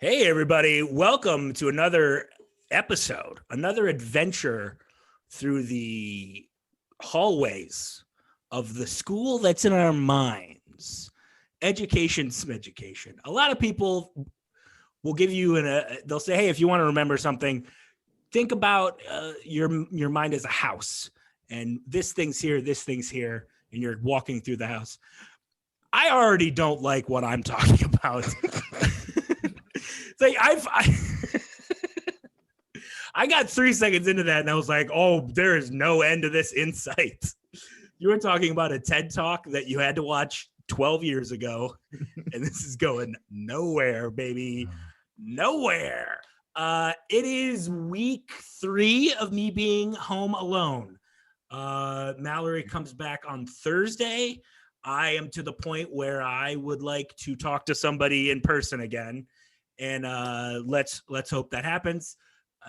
Hey, everybody. Welcome to another episode, another adventure through the hallways of the school that's in our minds. Education, smeducation. A lot of people will give you they'll say, hey, if you want to remember something, think about your mind as a house. And this thing's here, and you're walking through the house. I already don't like what I'm talking about. It's like I got 3 seconds into that and I was like, oh, there is no end to this insight. You were talking about a TED Talk that you had to watch 12 years ago, and this is going nowhere, baby. Nowhere. It is week 3 of me being home alone. Mallory comes back on Thursday. I am to the point where I would like to talk to somebody in person again. And let's hope that happens.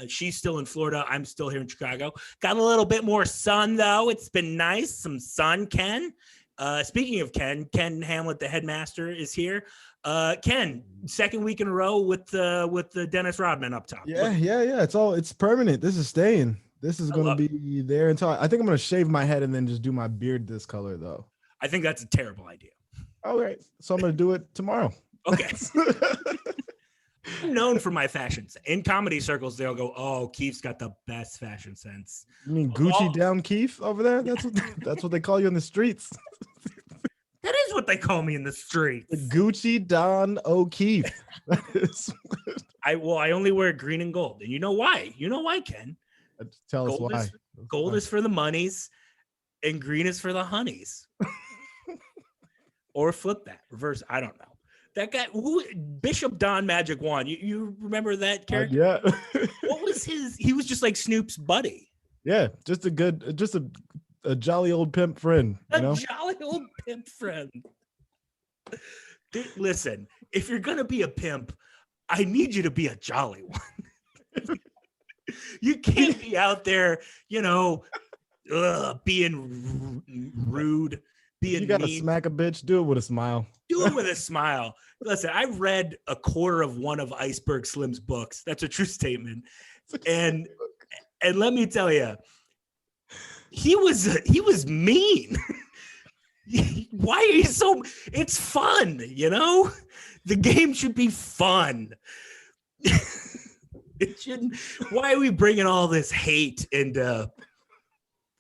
She's still in Florida. I'm still here in Chicago. Got a little bit more sun, though. It's been nice. Some sun, Ken. Speaking of Ken Hamlett, the headmaster, is here. Ken, second week in a row with the Dennis Rodman up top. Yeah. It's permanent. This is staying. This is going to be there until I think I'm going to shave my head and then just do my beard this color, though. I think that's a terrible idea. All right. So I'm going to do it tomorrow. Okay. I'm known for my fashions. In comedy circles, they'll go, oh, Keith's got the best fashion sense. You mean Gucci down Keith over there? That's what they call you in the streets. That is what they call me in the streets. Gucci Don O'Keefe. I only wear green and gold. And you know why? You know why, Ken? Tell us why. Gold is for the monies and green is for the honeys. Or flip that. Reverse. I don't know. That guy, Bishop Don Magic Wand. You remember that character? Yeah. What was his? He was just like Snoop's buddy. Yeah, just a jolly old pimp friend. Jolly old pimp friend. Dude, listen, if you're gonna be a pimp, I need you to be a jolly one. You can't be out there, being rude. You gotta smack a bitch. Do it with a smile. Do it with a smile. Listen, I read a quarter of one of Iceberg Slim's books. That's a true statement. And let me tell you, he was mean. Why are you so? It's fun, The game should be fun. It shouldn't. Why are we bringing all this hate into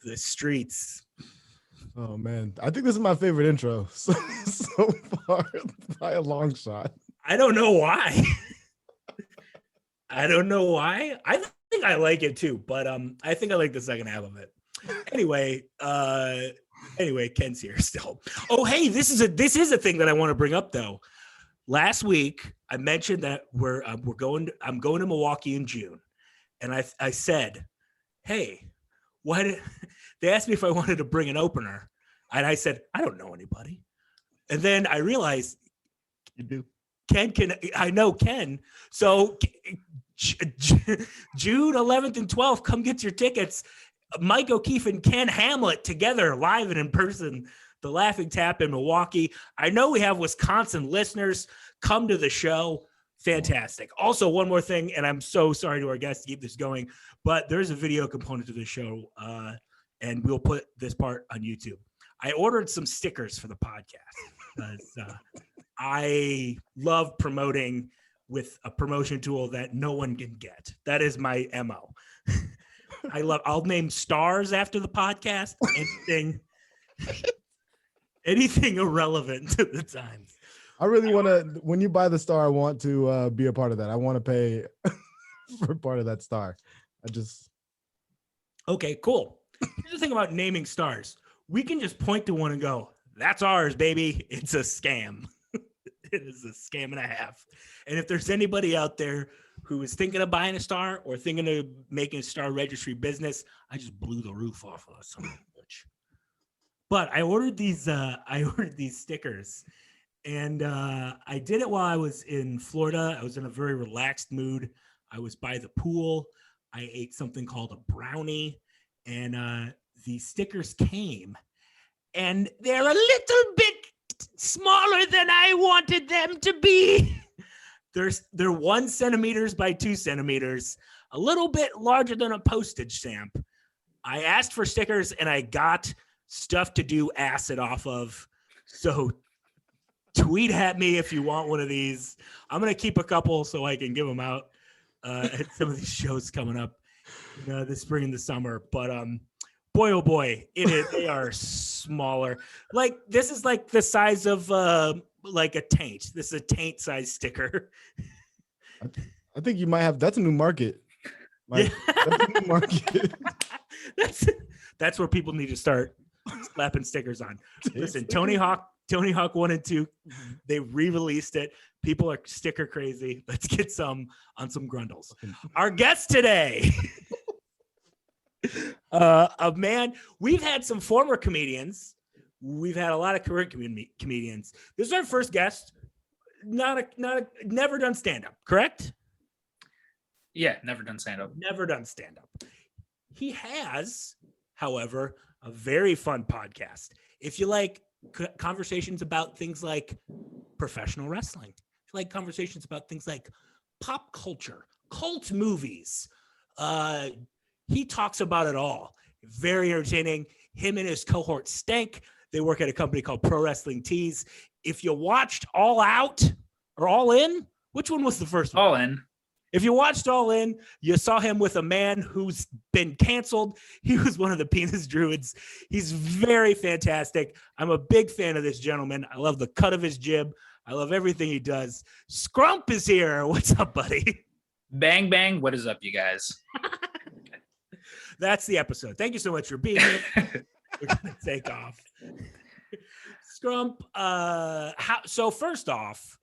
the streets? Oh man, I think this is my favorite intro so far by a long shot. I don't know why. I think I like it too, but I think I like the second half of it. Anyway, Ken's here still. Oh, hey, this is a thing that I want to bring up though. Last week I mentioned that I'm going to Milwaukee in June, and I said, hey, what? They asked me if I wanted to bring an opener, and I said, I don't know anybody. And then I realized you do. I know Ken. So June 11th and 12th, come get your tickets. Mike O'Keefe and Ken Hamlett together live and in person, the Laughing Tap in Milwaukee. I know we have Wisconsin listeners. Come to the show. Fantastic. Also, one more thing, and I'm so sorry to our guests to keep this going, but there's a video component to the show, and we'll put this part on YouTube. I ordered some stickers for the podcast because I love promoting with a promotion tool that no one can get. That is my MO. I'll name stars after the podcast. Anything irrelevant to the times. I really want to, when you buy the star, I want to be a part of that. I want to pay for part of that star. Okay, cool. Here's the thing about naming stars. We can just point to one and go, that's ours, baby. It's a scam. It is a scam and a half. And if there's anybody out there who is thinking of buying a star or thinking of making a star registry business, I just blew the roof off of some bitch. But I ordered these stickers. And I did it while I was in Florida. I was in a very relaxed mood. I was by the pool. I ate something called a brownie. And the stickers came. And they're a little bit smaller than I wanted them to be. They're 1 centimeters by 2 centimeters, a little bit larger than a postage stamp. I asked for stickers and I got stuff to do acid off of. So tweet at me if you want one of these. I'm going to keep a couple so I can give them out at some of these shows coming up this spring and the summer. But boy, oh boy, they are smaller. Like this is like the size of like a taint. This is a taint size sticker. I think you might have, that's a new market. Like, that's a new market. That's where people need to start slapping stickers on. Listen, Tony Hawk 1 and 2, they re-released it. People are sticker crazy. Let's get some on some grundles. Our guest today, a man, we've had some former comedians. We've had a lot of current comedians. This is our first guest. Never done stand-up, correct? Yeah, never done stand-up. Never done stand-up. He has, however, a very fun podcast. If you like conversations about things like professional wrestling, if you like conversations about things like pop culture, cult movies, he talks about it all. Very entertaining. Him and his cohort Stank, they work at a company called Pro Wrestling Tees. If you watched All Out or All In, which one was the first one? All In. If you watched All In, you saw him with a man who's been canceled. He was one of the penis druids. He's very fantastic. I'm a big fan of this gentleman. I love the cut of his jib. I love everything he does. Scrump is here. What's up, buddy? Bang, bang. What is up, you guys? That's the episode. Thank you so much for being here. We're going to take off. Scrump, so first off,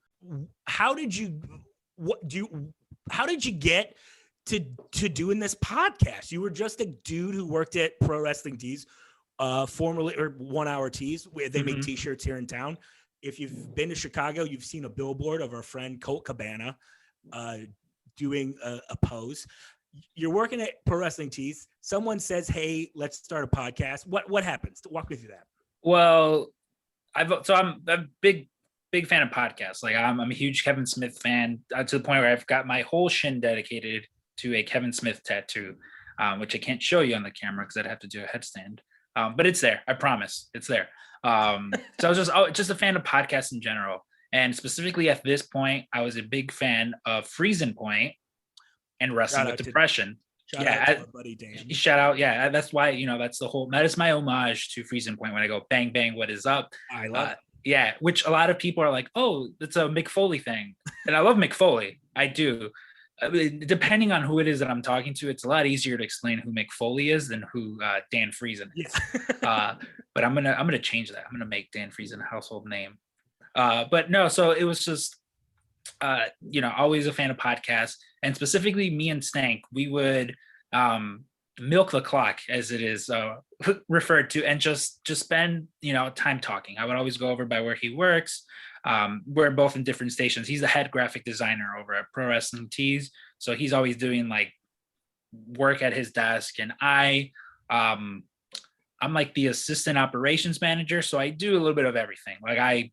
how did you get to doing this podcast? You were just a dude who worked at Pro Wrestling Tees, formerly, or 1 Hour Tees, where they make t-shirts here in town. If you've been to Chicago, you've seen a billboard of our friend Colt Cabana doing a pose. You're working at Pro Wrestling Tees. Someone says, "Hey, let's start a podcast." What happens? Walk me through that. Well, I'm a big fan of podcasts. Like I'm a huge Kevin Smith fan to the point where I've got my whole shin dedicated to a Kevin Smith tattoo, which I can't show you on the camera because I'd have to do a headstand. But it's there. I promise it's there. So I was just a fan of podcasts in general. And specifically at this point, I was a big fan of Freezing Point and Wrestling with Depression. Shout out to our buddy Dan. Shout out. Yeah. That's why, that is my homage to Freezing Point when I go bang, bang, what is up? I love it. Yeah, which a lot of people are like, oh, it's a Mick Foley thing. And I love Mick Foley. I do. I mean, depending on who it is that I'm talking to, it's a lot easier to explain who Mick Foley is than who Dan Friesen is. Yeah. But I'm gonna change that. I'm gonna make Dan Friesen a household name. But no, so it was just always a fan of podcasts, and specifically me and Stank, we would milk the clock, as it is referred to, and just spend time talking. I would always go over by where he works. We're both in different stations. He's the head graphic designer over at Pro Wrestling Tees, so he's always doing like work at his desk, and I'm like the assistant operations manager, so I do a little bit of everything. Like I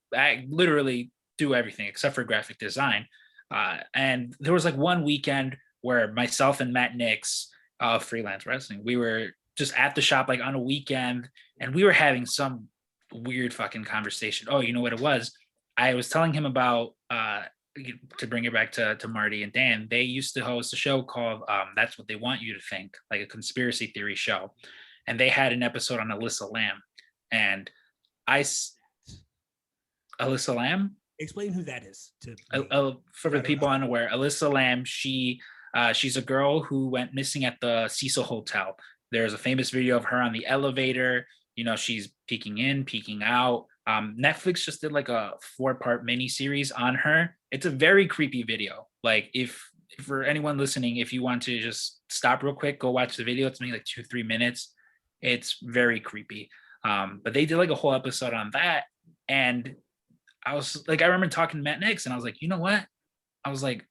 literally do everything except for graphic design. And there was like one weekend where myself and Matt Nix of Freelance Wrestling, we were just at the shop like on a weekend, and we were having some weird fucking conversation. Oh, you know what it was? I was telling him about to bring it back to Marty and Dan. They used to host a show called That's What They Want You to Think, like a conspiracy theory show. And they had an episode on Alyssa Lamb. And Alyssa Lamb? Explain who that is. For the people unaware, Alyssa Lamb, she's a girl who went missing at the Cecil Hotel. There's a famous video of her on the elevator. She's peeking in, peeking out. Netflix just did like a 4-part miniseries on her. It's a very creepy video. Like if for anyone listening, if you want to just stop real quick, go watch the video. It's maybe like 2-3 minutes. It's very creepy. But they did like a whole episode on that. And I was like, I remember talking to Matt Nix, and I was like, you know what? I was like,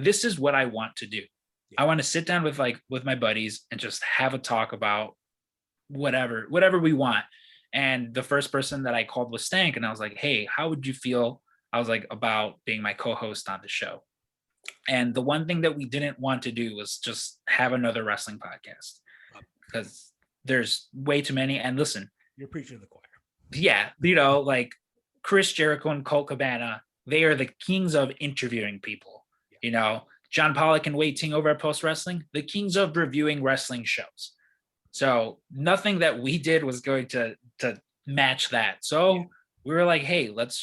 this is what I want to do. I want to sit down with my buddies and just have a talk about whatever we want. And the first person that I called was Stank, and I was like, hey, how would you feel I was like about being my co-host on the show. And the one thing that we didn't want to do was just have another wrestling podcast because there's way too many. And listen, you're preaching to the choir. Yeah, like Chris Jericho and Colt Cabana, they are the kings of interviewing people. John Pollock and Wade Ting over at Post Wrestling, the kings of reviewing wrestling shows. So nothing that we did was going to match that. So we were like, hey, let's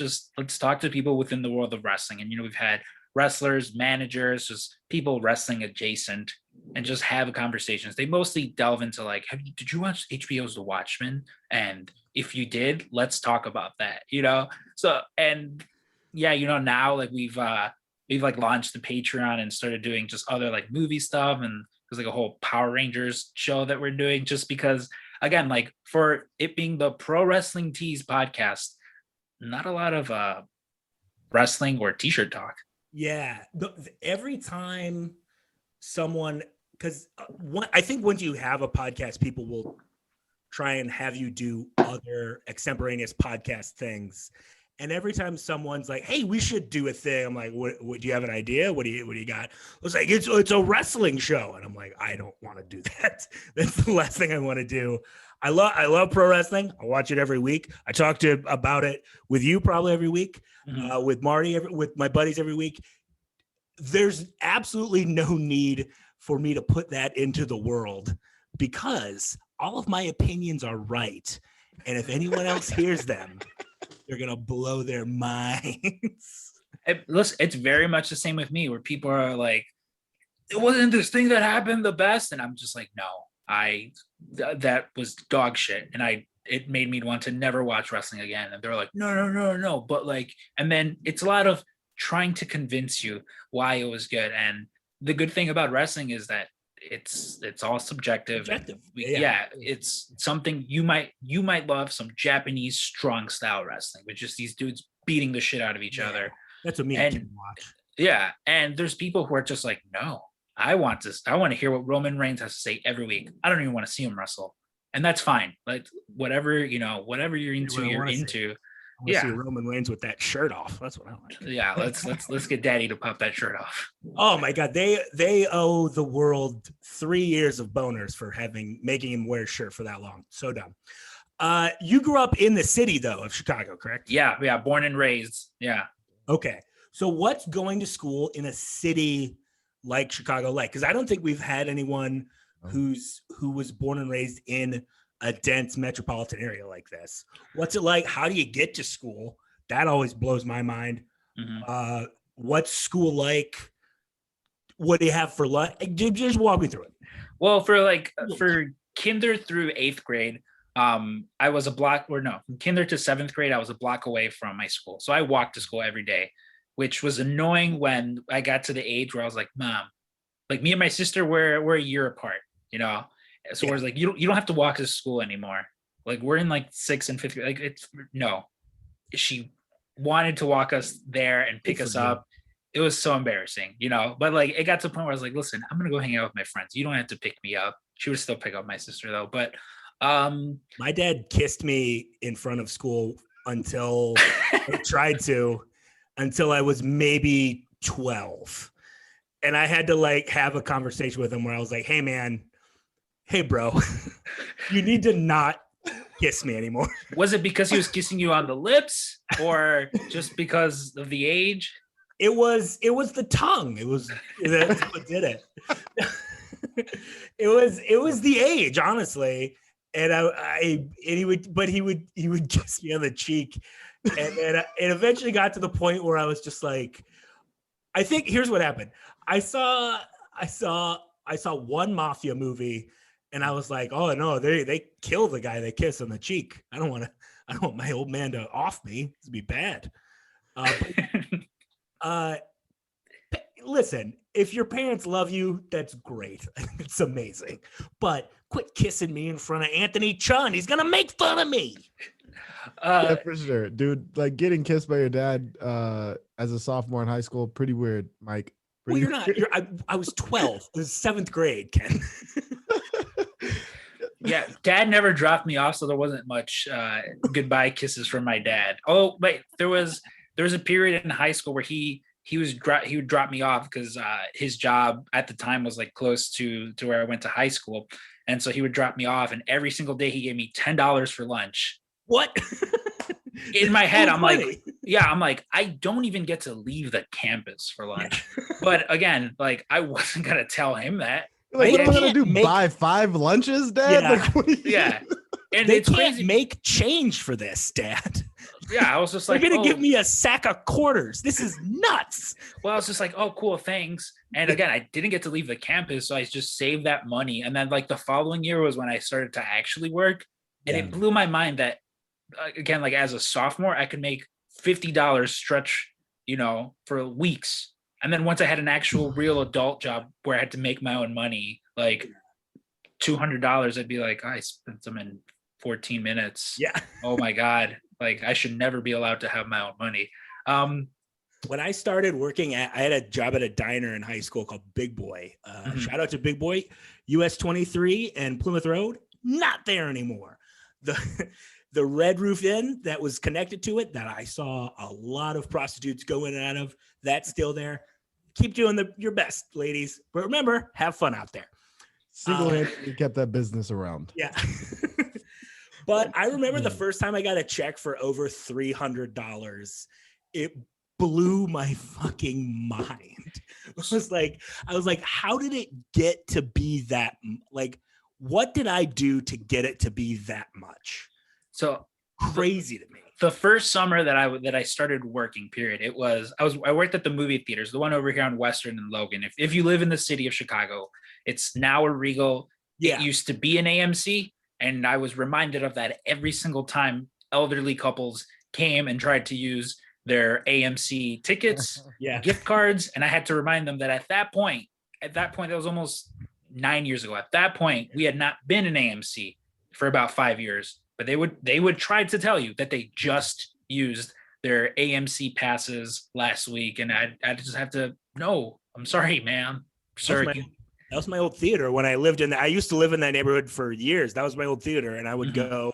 talk to people within the world of wrestling. And we've had wrestlers, managers, just people wrestling adjacent, and just have conversations. They mostly delve into like, did you watch HBO's The Watchmen? And if you did, let's talk about that. So, and yeah, now like we've like launched the Patreon and started doing just other like movie stuff, and there's like a whole Power Rangers show that we're doing, just because, again, like for it being the Pro Wrestling Tees podcast, not a lot of wrestling or t-shirt talk. Yeah, every time someone, because I think once you have a podcast, people will try and have you do other extemporaneous podcast things. And every time someone's like, "Hey, we should do a thing," I'm like, "What do you have an idea? What do you got?" It's like it's a wrestling show, and I'm like, I don't want to do that. That's the last thing I want to do. I love pro wrestling. I watch it every week. I talk about it with you probably every week, with Marty, with my buddies every week. There's absolutely no need for me to put that into the world, because all of my opinions are right. And if anyone else hears them, they're going to blow their minds. Listen, it's very much the same with me, where people are like, it wasn't this thing that happened the best. And I'm just like, no, that was dog shit. And it made me want to never watch wrestling again. And they're like, no. But like, and then it's a lot of trying to convince you why it was good. And the good thing about wrestling is that it's all subjective. Yeah, it's something you might love, some Japanese strong style wrestling, with just these dudes beating the shit out of each other. That's what me can watch. Yeah, and there's people who are just like, no, I want to hear what Roman Reigns has to say every week. I don't even want to see him wrestle, and that's fine. Like whatever you're into, you're into. I want to see Roman Reigns with that shirt off. That's what I like. Yeah, let's get Daddy to pop that shirt off. Oh my God, they owe the world 3 years of boners for making him wear a shirt for that long. So dumb. You grew up in the city though of Chicago, correct? Yeah, born and raised. Yeah. Okay, so what's going to school in a city like Chicago like? Because I don't think we've had anyone who was born and raised in a dense metropolitan area like this. What's it like? How do you get to school? That always blows my mind. Mm-hmm. What's school like? What do you have for lunch? Just walk me through it. Well, for kinder through 8th grade, I was from kinder to 7th grade, I was a block away from my school. So I walked to school every day, which was annoying when I got to the age where I was like, Mom, like me and my sister, we're a year apart, So I was like, you don't have to walk to school anymore. Like we're in like 6th and 5th grade. Like she wanted to walk us there and pick us up. It was so embarrassing, but like it got to the point where I was like, listen, I'm going to go hang out with my friends. You don't have to pick me up. She would still pick up my sister though. But my dad kissed me in front of school until until I was maybe 12. And I had to like have a conversation with him where I was like, hey man, hey bro, you need to not kiss me anymore. Was it because he was kissing you on the lips, or just because of the age? It was the tongue. That's what did it. It was the age, honestly. And he would kiss me on the cheek. And it eventually got to the point where I was just like, I think here's what happened. I saw one mafia movie, and I was like, oh no, they kill the guy they kiss on the cheek. I don't want my old man to off me. It'd be bad. Listen, if your parents love you, that's great. It's amazing. But quit kissing me in front of Anthony Chun. He's gonna make fun of me. Yeah, for sure, dude. Like getting kissed by your dad as a sophomore in high school, pretty weird, Mike. Well, you're not. I was 12. It was 7th grade, Ken. Yeah, Dad never dropped me off, so there wasn't much goodbye kisses from my dad. Oh, wait, there was there was a period in high school where he would drop me off because his job at the time was like close to where I went to high school, and so he would drop me off, and every single day he gave me $10 for lunch. What? In my head, I'm like, I don't even get to leave the campus for lunch. But again, like I wasn't gonna tell him that. Like, what am I gonna do? Buy 5 lunches, Dad? Yeah. Like, Yeah. And they it's can't crazy. make change for this, Dad. Yeah, I was just like, they're gonna give me a sack of quarters. This is nuts. Well, I was just like, oh, cool, thanks. And again, I didn't get to leave the campus, so I just saved that money. And then like the following year was when I started to actually work, and it blew my mind that again, like as a sophomore, I could make $50 stretch, for weeks. And then once I had an actual real adult job where I had to make my own money, like $200, I'd be like, I spent them in 14 minutes. Yeah. Oh my God. Like I should never be allowed to have my own money. When I started working I had a job at a diner in high school called Big Boy. Shout out to Big Boy, US 23 and Plymouth Road. Not there anymore. The Red Roof Inn that was connected to it that I saw a lot of prostitutes go in and out of, that's still there. Keep doing your best, ladies. But remember, have fun out there. Single-handedly kept that business around. Yeah. But I remember the first time I got a check for over $300. It blew my fucking mind. I was like, how did it get to be that? Like, what did I do to get it to be that much? So crazy to me. The first summer that I started working, period, I worked at the movie theaters, the one over here on Western and Logan. If you live in the city of Chicago, it's now a Regal. Yeah. It used to be an AMC, and I was reminded of that every single time elderly couples came and tried to use their AMC tickets, gift cards, and I had to remind them that at that point, that was almost 9 years ago. At that point, we had not been in AMC for about 5 years. But they would try to tell you that they just used their AMC passes last week, and I just have to no. I'm sorry, man. Sorry. That was my old theater when I lived in. I used to live in that neighborhood for years. That was my old theater, and I would go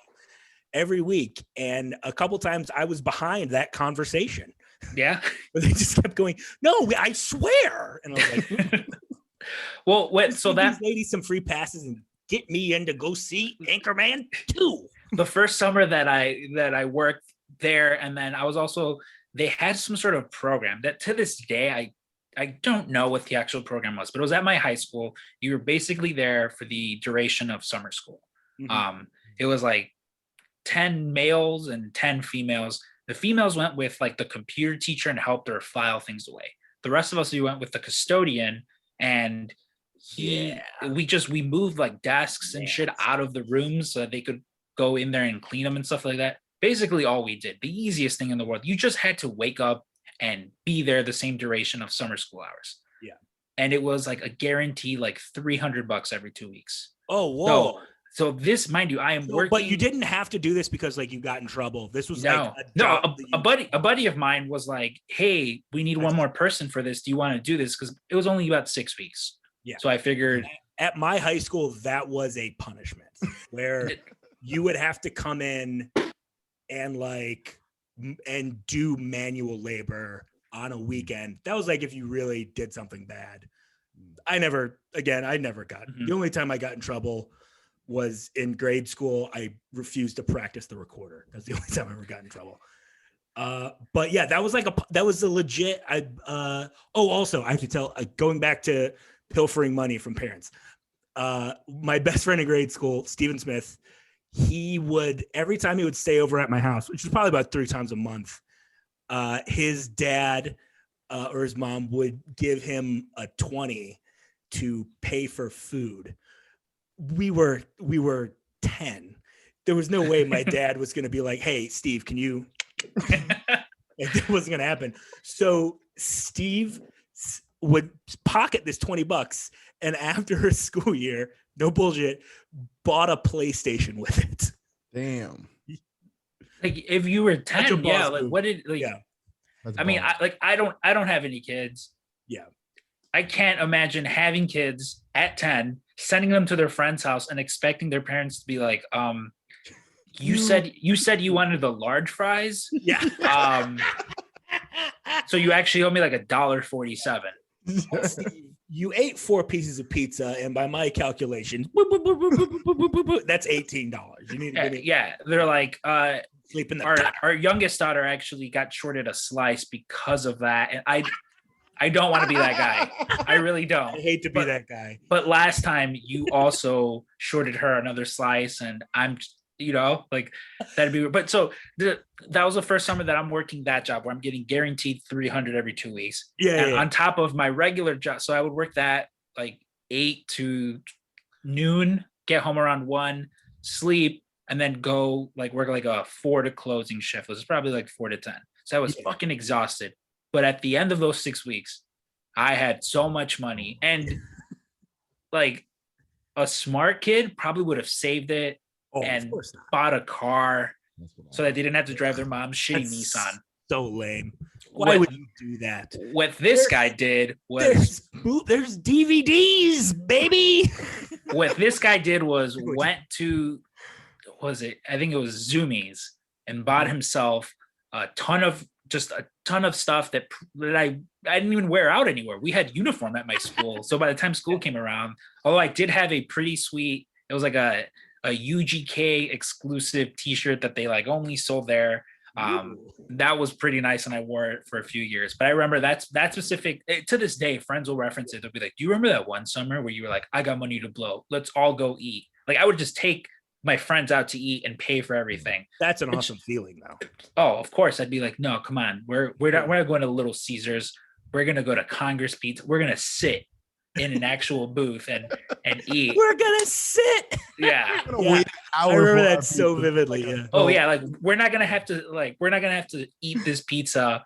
every week. And a couple times I was behind that conversation. Yeah, but they just kept going. No, I swear. And I was like, well, so that lady some free passes and get me in to go see Anchorman 2. The first summer that I worked there, and then I was also, they had some sort of program that to this day I don't know what the actual program was, but it was at my high school. You were basically there for the duration of summer school. It was like 10 males and 10 females. The females went with like the computer teacher and helped her file things away. The rest of us, we went with the custodian, and we moved like desks and shit out of the rooms so that they could go in there and clean them and stuff like that. Basically all we did, the easiest thing in the world. You just had to wake up and be there the same duration of summer school hours. Yeah. And it was like a guarantee, like $300 every 2 weeks. Oh, whoa. So this, mind you, I am working. But you didn't have to do this because like you got in trouble. This was a buddy of mine was like, hey, we need one more person for this. Do you want to do this? Because it was only about 6 weeks. Yeah. So I figured at my high school, that was a punishment where you would have to come in and do manual labor on a weekend. That was like if you really did something bad. I never got. The only time I got in trouble was in grade school. I refused to practice the recorder. That's the only time I ever got in trouble. But yeah, that was a legit. Also I have to tell, going back to pilfering money from parents. My best friend in grade school, Stephen Smith, he would, every time he would stay over at my house, which was probably about 3 times a month, his dad or his mom would give him a 20 to pay for food. We were 10. There was no way my dad was going to be like, hey, Steve, can you? It wasn't going to happen. So Steve would pocket this $20, and after her school year, no bullshit, bought a PlayStation with it. Damn. Like if you were 10, yeah. Like what did like? Yeah. I mean, I don't have any kids. Yeah. I can't imagine having kids at 10, sending them to their friend's house and expecting their parents to be like, you said you wanted the large fries. Yeah. So you actually owe me like $1.47. Steve, you ate 4 pieces of pizza, and by my calculations, that's $18. You need to give me They're like, sleep in the our youngest daughter actually got shorted a slice because of that, and I don't want to be that guy. I really don't. I hate to be that guy. But last time you also shorted her another slice, and I'm, like that'd be. But so that was the first summer that I'm working that job where I'm getting guaranteed 300 every 2 weeks. Yeah. On top of my regular job, so I would work that like 8 to noon, get home around 1, sleep, and then go like work like a 4 to closing shift. It was probably like 4 to 10. So I was fucking exhausted. But at the end of those 6 weeks, I had so much money, and like a smart kid probably would have saved it and bought a car so that they didn't have to drive their mom's shitty Nissan. So lame. Why would you do that? What this guy did was there's DVDs, baby. What this guy did was went to I think it was Zoomies and bought himself a ton of stuff that I didn't even wear out anywhere. We had uniform at my school. So by the time school came around, although I did have a pretty sweet, it was like a UGK exclusive t-shirt that they like only sold there. That was pretty nice, and I wore it for a few years. But I remember that specific, to this day, friends will reference it. They'll be like, do you remember that one summer where you were like, I got money to blow, let's all go eat? Like I would just take my friends out to eat and pay for everything. That's an awesome feeling, though. Oh, of course. I'd be like, no, come on. We're not going to Little Caesars. We're going to go to Congress Pizza. We're going to sit in an actual booth and eat. We're going to sit. Yeah. I remember that so vividly. Yeah. Oh yeah. Like we're not going to have to eat this pizza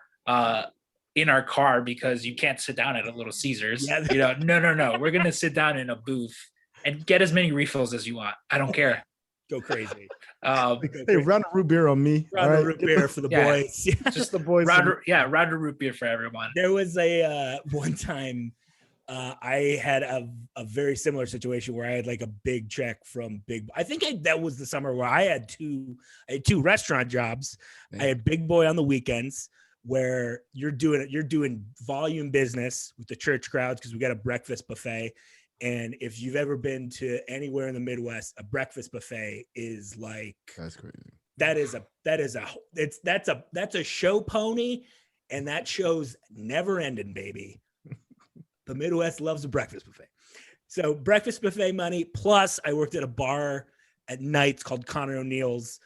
in our car because you can't sit down at a Little Caesars. Yeah. No. We're going to sit down in a booth and get as many refills as you want. I don't care. Go crazy. Hey, round of root beer on me. Round of root beer for the boys. Just the boys. Round of root beer for everyone. There was a one time I had a very similar situation where I had like a big check from that was the summer where I had two restaurant jobs. Man. I had Big Boy on the weekends where you're doing volume business with the church crowds because we got a breakfast buffet. And if you've ever been to anywhere in the Midwest, a breakfast buffet is like, that's crazy. That's a show pony, and that show's never ending, baby. The Midwest loves a breakfast buffet. So breakfast buffet money, plus I worked at a bar at nights called Connor O'Neill's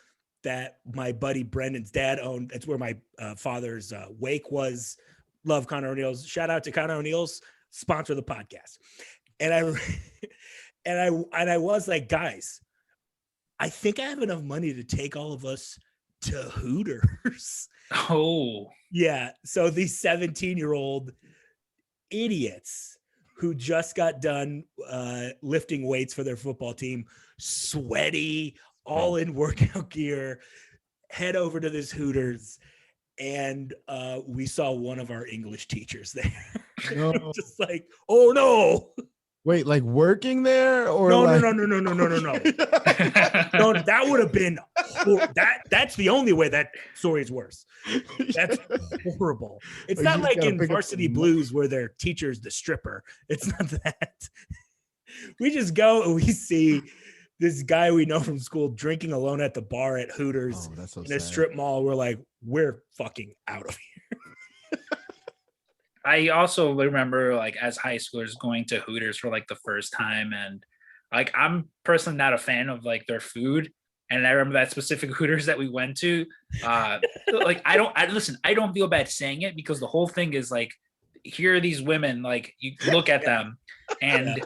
that my buddy Brendan's dad owned. That's where my father's wake was. Love Connor O'Neill's. Shout out to Connor O'Neill's, sponsor the podcast. And I was like, guys, I think I have enough money to take all of us to Hooters. Oh, yeah. So these 17-year-old idiots who just got done lifting weights for their football team, sweaty, all in workout gear, head over to this Hooters. And we saw one of our English teachers there. No. Just like, oh no. Wait, like working there or no. No, No, that would have been that's the only way that story is worse. That's horrible. It's not like in Varsity Blues where their teacher's the stripper. It's not that. We just go and we see this guy we know from school drinking alone at the bar at Hooters in a strip mall. We're like, we're fucking out of here. I also remember like as high schoolers going to Hooters for like the first time, and like I'm personally not a fan of like their food. And I remember that specific Hooters that we went to. Like I don't feel bad saying it because the whole thing is like, here are these women, like you look at them and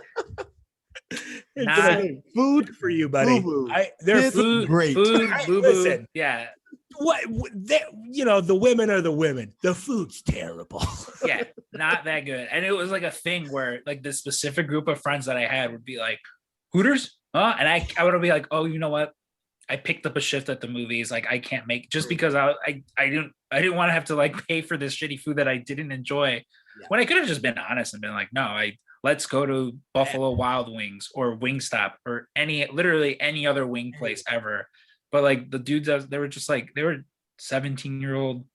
food for you, buddy. They're food great. Listen, yeah. The women are the women. The food's terrible. Yeah, not that good. And it was like a thing where like this specific group of friends that I had would be like, Hooters? Huh? And I would be like, oh, you know what? I picked up a shift at the movies. Like I can't make just because I didn't want to have to like pay for this shitty food that I didn't enjoy. Yeah. When I could have just been honest and been like, no, let's go to Buffalo Wild Wings or Wingstop or literally any other wing place ever. But like the dudes, they were 17-year-old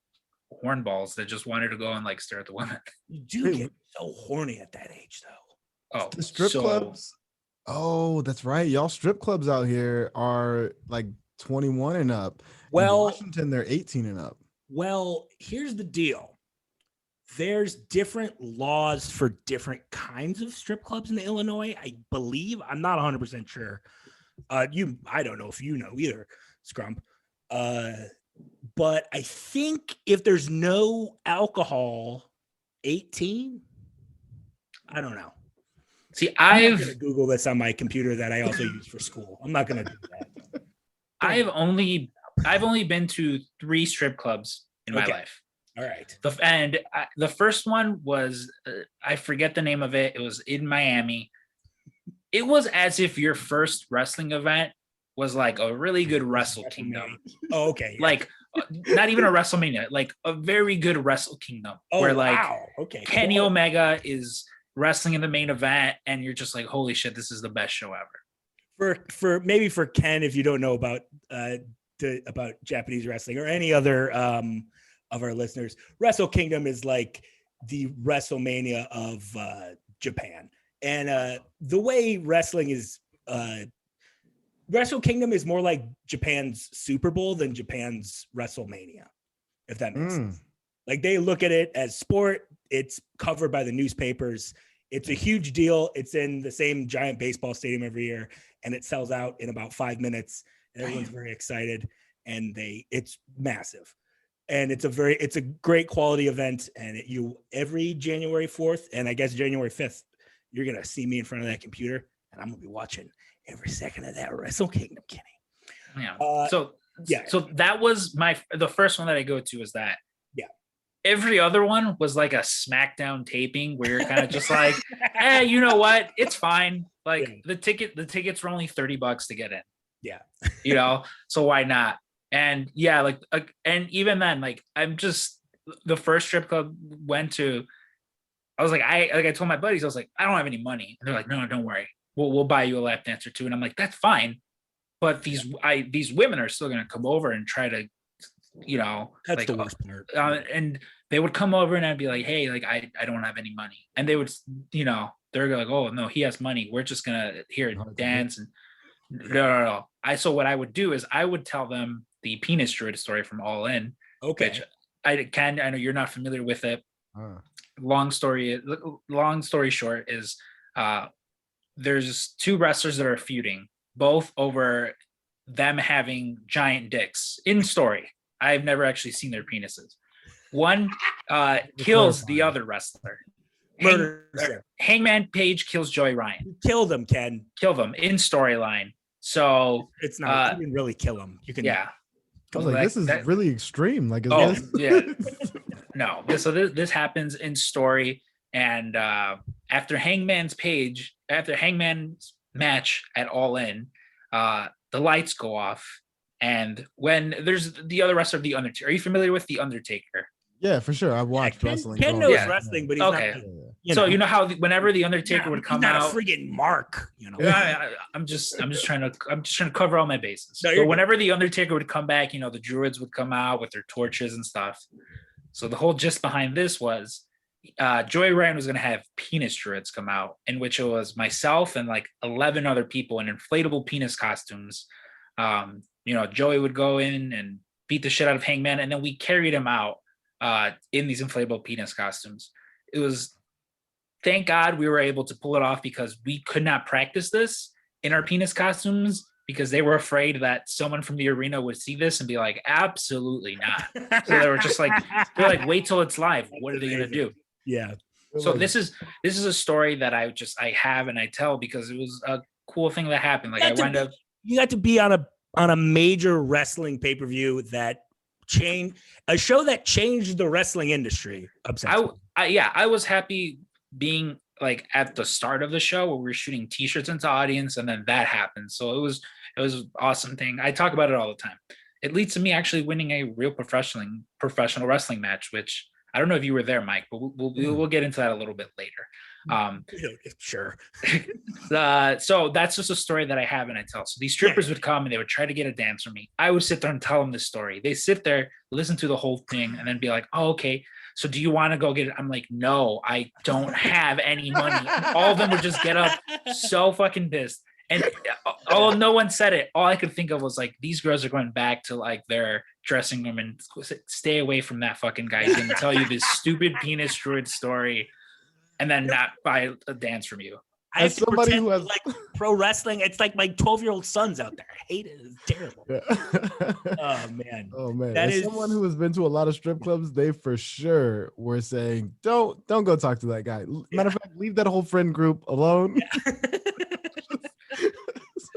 hornballs that just wanted to go and like stare at the women. You do get so horny at that age, though. Oh, The strip clubs. Oh, that's right. Y'all strip clubs out here are like 21 and up. Well, in Washington, they're 18 and up. Well, here's the deal. There's different laws for different kinds of strip clubs in Illinois, I believe. I'm not 100% sure. I don't know if you know either, Scrump. But I think if there's no alcohol, 18, I don't know. See, I'm going to Google this on my computer that I also use for school. I'm not going to do that. I've only been to 3 strip clubs in my life. All right. The first one was, I forget the name of it. It was in Miami. It was as if your first wrestling event was like a really good Wrestle Kingdom. Oh, okay. Yeah. Like not even a WrestleMania, like a very good Wrestle Kingdom. Oh, where like wow. Okay. Kenny Omega is wrestling in the main event, and you're just like, holy shit, this is the best show ever. For Ken, if you don't know about Japanese wrestling or any other of our listeners, Wrestle Kingdom is like the WrestleMania of Japan. And the way wrestling is, Wrestle Kingdom is more like Japan's Super Bowl than Japan's WrestleMania, if that makes sense. Like they look at it as sport. It's covered by the newspapers. It's a huge deal. It's in the same giant baseball stadium every year, and it sells out in about 5 minutes. And everyone's very excited, and it's massive. And it's a great quality event. And every January 4th and I guess January 5th, you're gonna see me in front of that computer, and I'm gonna be watching every second of that Wrestle Kingdom, Kenny. Yeah. So that was the first one that I go to is that. Yeah. Every other one was like a SmackDown taping where you're kind of just like, hey, you know what? It's fine. Like the tickets were only $30 to get in. Yeah. So why not? And yeah, and even then, like I'm just the first strip club went to, I was like, I told my buddies, I was like, I don't have any money. And they're like, no, don't worry. We'll buy you a lap dance or two. And I'm like, that's fine. But these women are still gonna come over and try to, that's like the worst part. And they would come over and I'd be like, hey, like I don't have any money. And they would, they're like, oh no, he has money. We're just gonna dance and no. So what I would do is I would tell them the penis druid story from All In. Okay. Which I know you're not familiar with it. Long story short is there's 2 wrestlers that are feuding, both over them having giant dicks. In story, I've never actually seen their penises. One kills the other wrestler. Hangman Page kills Joey Ryan. Kill them, Ken. Kill them in storyline. So it's not. You didn't really kill him. You can. Yeah. I was like, this is really extreme. Like, yeah. No. So this happens in story, and after Hangman's match at All In, the lights go off, and when there's the other wrestler, The Undertaker. Are you familiar with The Undertaker? Yeah, for sure. I've watched wrestling. Ken knows wrestling, but he's okay. Not. So you know how whenever The Undertaker would come out, he's not a friggin' mark. I'm just trying to cover all my bases. No, so whenever The Undertaker would come back, the Druids would come out with their torches and stuff. So the whole gist behind this was Joey Ryan was going to have penis druids come out, in which it was myself and like 11 other people in inflatable penis costumes. Joey would go in and beat the shit out of Hangman, and then we carried him out in these inflatable penis costumes. It was, thank God we were able to pull it off, because we could not practice this in our penis costumes because they were afraid that someone from the arena would see this and be like, absolutely not. So they were just like, wait till it's live. What are they going to do? Yeah. So this is a story that I have and I tell because it was a cool thing that happened. Like you got to be on a major wrestling pay-per-view that changed, a show that changed the wrestling industry. I was happy being like at the start of the show where we were shooting t-shirts into audience, and then that happened. So it was an awesome thing. I talk about it all the time. It leads to me actually winning a real professional wrestling match, which I don't know if you were there, Mike, but we'll get into that a little bit later. Sure. So that's just a story that I have and I tell. So these strippers would come and they would try to get a dance from me. I would sit there and tell them this story. They sit there, listen to the whole thing, and then be like, "Oh, okay. So do you want to go get it?" I'm like, "No, I don't have any money." All of them would just get up so fucking pissed. And although no one said it, all I could think of was like, these girls are going back to like their dressing room and stay away from that fucking guy. He's going to tell you this stupid penis druid story and then not buy a dance from you. I have to pretend like pro wrestling. It's like my 12-year-old son's out there. I hate it. It's terrible. Yeah. Oh man. That is someone who has been to a lot of strip clubs. They for sure were saying, "Don't go talk to that guy." Matter of fact, leave that whole friend group alone. Yeah.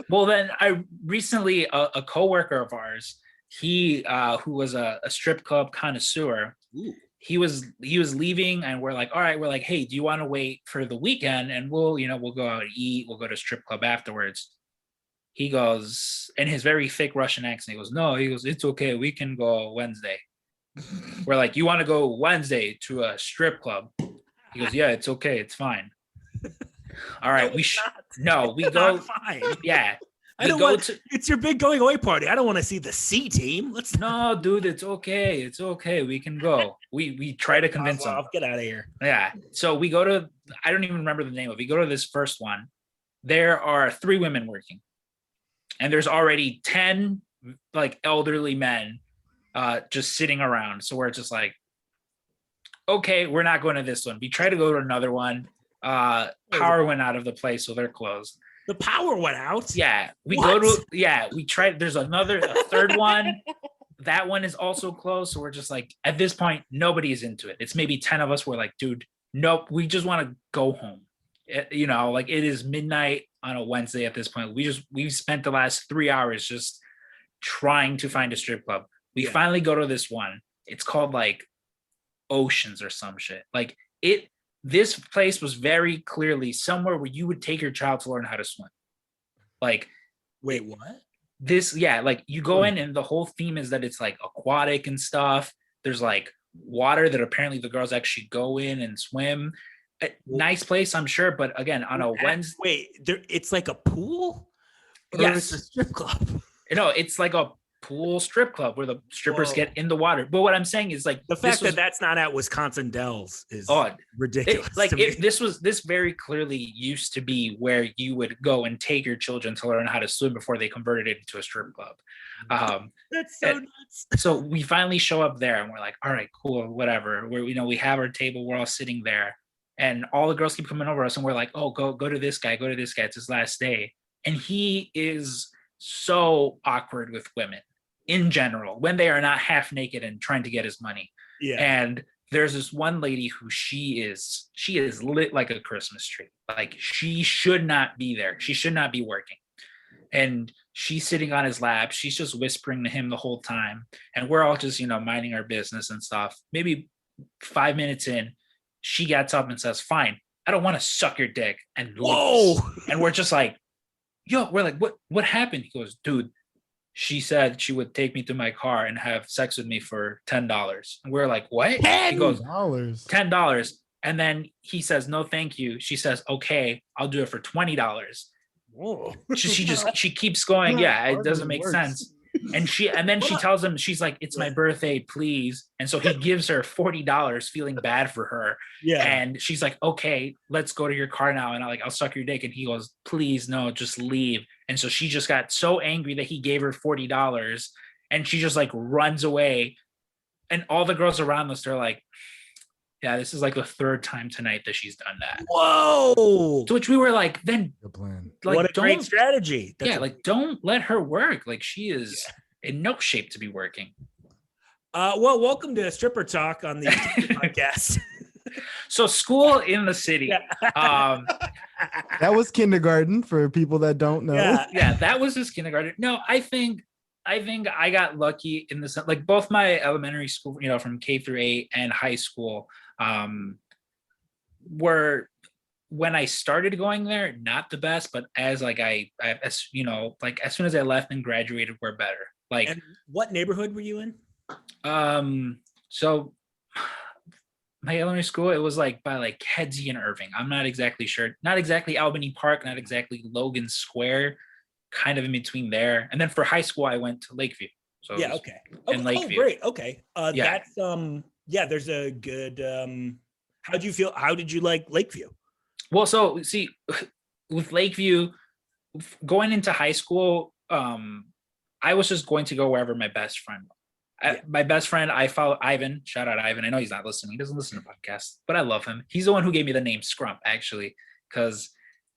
Well, then I recently a coworker of ours, he who was a strip club connoisseur. Ooh. He was leaving, and we're like, all right, we're like, hey, do you want to wait for the weekend and we'll go out and eat, we'll go to strip club afterwards. He goes, in his very thick Russian accent, he goes, no, he goes, it's okay, we can go Wednesday. We're like, you want to go Wednesday to a strip club? He goes, yeah, it's okay, it's fine. All right, we go fine. Yeah. It's your big going away party. I don't want to see the C team. No, dude, it's okay. It's okay. We can go. We try to convince them. Get out of here. Yeah. So we go to, I don't even remember the name of it. We go to this first one. There are 3 women working. And there's already 10 like elderly men just sitting around. So we're just like, okay, we're not going to this one. We try to go to another one. Power went out of the place, so they're closed. The power went out? Yeah. We tried. There's a third one. That one is also closed. So we're just like, at this point, nobody is into it. It's maybe 10 of us. We're like, dude, nope. We just want to go home. Like it is midnight on a Wednesday at this point. We've spent the last 3 hours just trying to find a strip club. We finally go to this one. It's called like Oceans or some shit. Like this place was very clearly somewhere where you would take your child to learn how to swim. Like, wait, what? Like you go in and the whole theme is that it's like aquatic and stuff. There's like water that apparently the girls actually go in and swim. Nice place, I'm sure, but again, on a Wednesday. Wait, it's like a pool? Yes. It's a strip club. No, it's like a pool strip club where the strippers get in the water. But what I'm saying is like the fact that that's not at Wisconsin Dells is ridiculous. This very clearly used to be where you would go and take your children to learn how to swim before they converted it into a strip club. That's so nuts. So we finally show up there and we're like, all right, cool, whatever. We have our table, we're all sitting there, and all the girls keep coming over us, and we're like, oh, go to this guy, it's his last day. And he is so awkward with women in general when they are not half naked and trying to get his money. Yeah. And there's this one lady who she is lit like a Christmas tree. Like she should not be there. She should not be working. And she's sitting on his lap. She's just whispering to him the whole time. And we're all just, minding our business and stuff. Maybe 5 minutes in, she gets up and says, fine, I don't want to suck your dick. And leaves. And we're just like, yo, we're like, what happened? He goes, dude, she said she would take me to my car and have sex with me for $10. And we're like, what? $10? He goes, $10. And then he says, no, thank you. She says, okay, I'll do it for $20. Whoa. She keeps going. Yeah, it doesn't make sense. And then she tells him, she's like, it's my birthday, please. And so he gives her $40, feeling bad for her. Yeah. And she's like, okay, let's go to your car now. And I'll suck your dick. And he goes, please, no, just leave. And so she just got so angry that he gave her $40, and she just like runs away. And all the girls around us are like, yeah, this is like the 3rd time tonight that she's done that. Whoa. To which we were like, then good plan. Like, what a great strategy. Don't let her work. Like she is in no shape to be working. Well, welcome to Stripper Talk on the podcast. So school in the city. That was kindergarten for people that don't know. Yeah, that was his kindergarten. No, I think I got lucky in the sense, like both my elementary school, from K through 8 and high school, were, when I started going there, not the best, but as soon as I left and graduated, were better. Like, and what neighborhood were you in? So my elementary school, it was like by like Kedzie and Irving. I'm not exactly sure. Not exactly Albany Park, not exactly Logan Square, kind of in between there. And then for high school, I went to Lakeview. So Yeah, okay. in Lakeview. Great. Okay. Yeah. That's there's a good how'd you feel? How did you like Lakeview? Well, so see, with Lakeview, going into high school, I was just going to go wherever my best friend went. My best friend, I follow Ivan. Shout out Ivan. I know he's not listening. He doesn't listen to podcasts, but I love him. He's the one who gave me the name Scrump, actually, because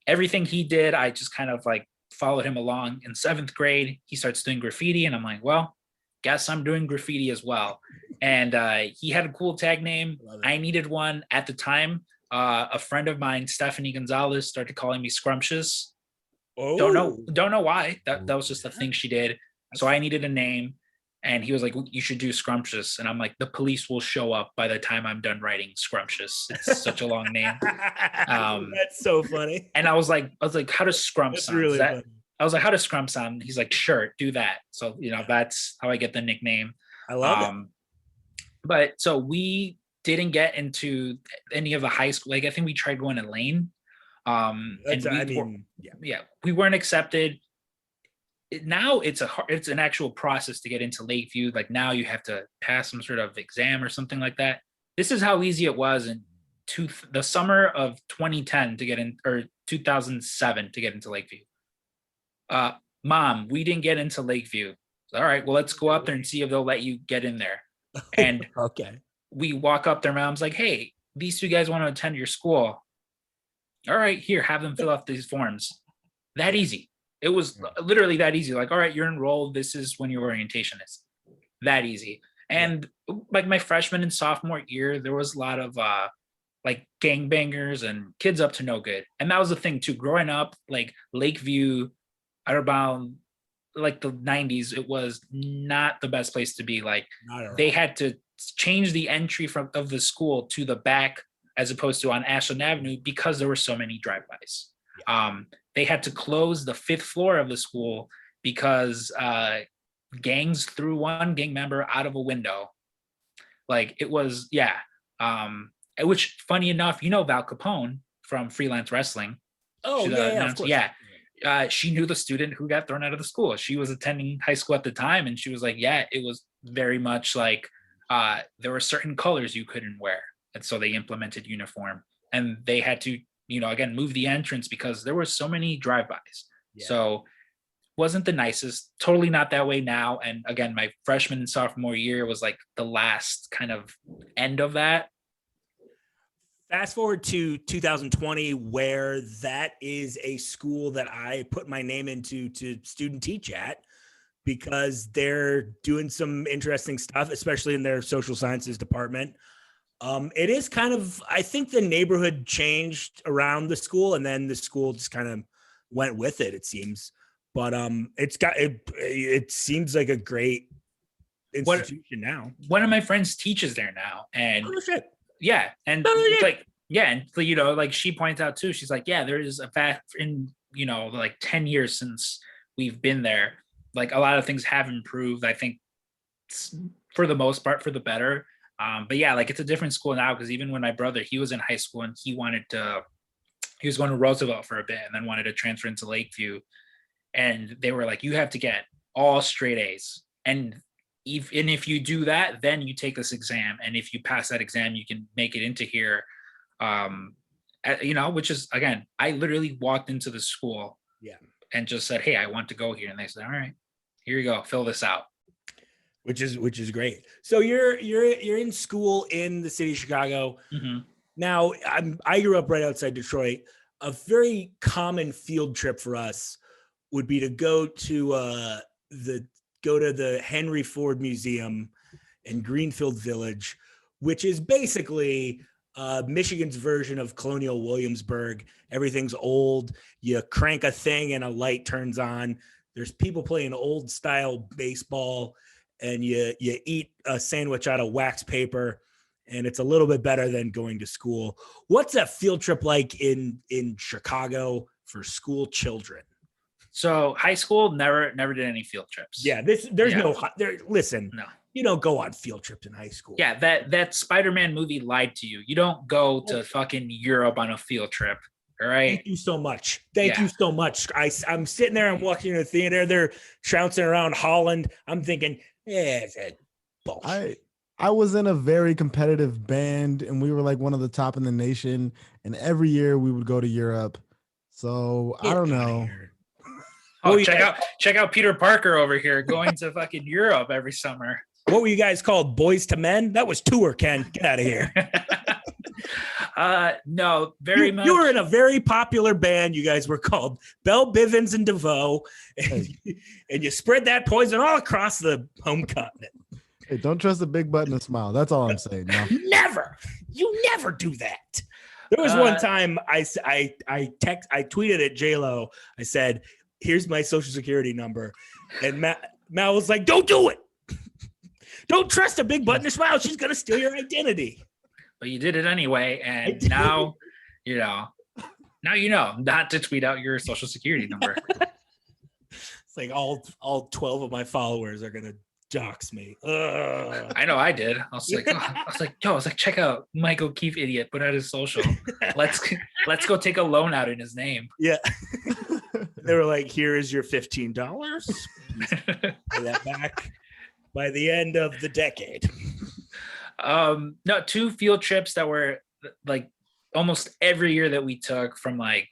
everything he did, I just kind of like followed him along. In 7th grade, he starts doing graffiti, and I'm like, well, guess I'm doing graffiti as well. And he had a cool tag name. I needed one at the time. A friend of mine, Stephanie Gonzalez, started calling me Scrumptious. Oh, don't know why. That was just a thing she did. So I needed a name, and he was like, you should do Scrumptious. And I'm like, the police will show up by the time I'm done writing Scrumptious. It's such a long name. That's so funny. And I was like, how does Scrump sound? Really funny. I was like, how does Scrump sound? He's like, sure, do that. So, that's how I get the nickname. I love it. But so we didn't get into any of the high school. Like, I think we tried going to Lane. We weren't accepted. Now it's an actual process to get into Lakeview. Like, now you have to pass some sort of exam or something like that. This is how easy it was in the summer of 2010 to get in, or 2007 to get into Lakeview. Mom, we didn't get into Lakeview. All right, well, let's go up there and see if they'll let you get in there. And okay, we walk up there. Mom's like, hey, these two guys want to attend your school. All right, here, have them fill out these forms. That easy. It was literally that easy. Like, all right, you're enrolled. This is when your orientation is. That easy. And like my freshman and sophomore year, there was a lot of like gangbangers and kids up to no good. And that was the thing too. Growing up, like Lakeview, at around like the 90s, it was not the best place to be. Like, they had to change the entry of the school to the back as opposed to on Ashland Avenue because there were so many drive-bys. They had to close the 5th floor of the school because gangs threw one gang member out of a window. Like, it was, which, funny enough, Val Capone from Freelance Wrestling. Oh, of course. She knew the student who got thrown out of the school. She was attending high school at the time, and she was like, it was very much like there were certain colors you couldn't wear. And so they implemented uniform, and they had to, again, move the entrance because there were so many drive-bys. Yeah. So wasn't the nicest, totally not that way now. And again, my freshman and sophomore year was like the last kind of end of that. Fast forward to 2020, where that is a school that I put my name into to student teach at, because they're doing some interesting stuff, especially in their social sciences department. It is kind of, I think the neighborhood changed around the school, and then the school just kind of went with it, it seems. But it seems like a great institution now. One of my friends teaches there now, and shit. Yeah, and like she points out too. She's like, there is a fact in like 10 years since we've been there. Like, a lot of things have improved. I think for the most part for the better. But like, it's a different school now, because even when my brother, he was in high school and he was going to Roosevelt for a bit and then wanted to transfer into Lakeview, and they were like, you have to get all straight A's, and if you do that, then you take this exam, and if you pass that exam, you can make it into here. Which is, again, I literally walked into the school and just said, hey, I want to go here, and they said, all right, here you go, fill this out. Which is great. So you're in school in the city of Chicago. Mm-hmm. Now, I grew up right outside Detroit. A very common field trip for us would be to go to the Henry Ford Museum in Greenfield Village, which is basically Michigan's version of Colonial Williamsburg. Everything's old. You crank a thing and a light turns on. There's people playing old style baseball, and you eat a sandwich out of wax paper, and it's a little bit better than going to school. What's a field trip like in Chicago for school children? So high school never did any field trips. Yeah, listen. You don't go on field trips in high school. Yeah, that Spider-Man movie lied to you. You don't go to fucking Europe on a field trip. All right. Thank you so much. Thank you so much. I'm sitting there, I'm walking in the theater, they're trouncing around Holland. I'm thinking, yeah, it's a bullshit. I was in a very competitive band, and we were like one of the top in the nation. And every year we would go to Europe. So I don't know. Oh, check out Peter Parker over here going to fucking Europe every summer. What were you guys called? Boys to Men? That was tour, Ken. Get out of here. No, very much. You were in a very popular band. You guys were called Bell, Bivens, and DeVoe. And you spread that poison all across the home continent. Hey, don't trust a big butt and a smile. That's all I'm saying. No. Never. You never do that. There was one time I tweeted at J-Lo. I said, here's my social security number. And Matt was like, don't do it. Don't trust a big butt and a smile. She's going to steal your identity. But you did it anyway. And now, you know not to tweet out your social security number. It's like all 12 of my followers are going to jocks me. Ugh. I know I did. I was like, check out Mike O'Keefe, idiot, put out his social. Let's go take a loan out in his name. Yeah. They were like, here is your $15. Pay that back by the end of the decade. No, 2 field trips that were like almost every year that we took from like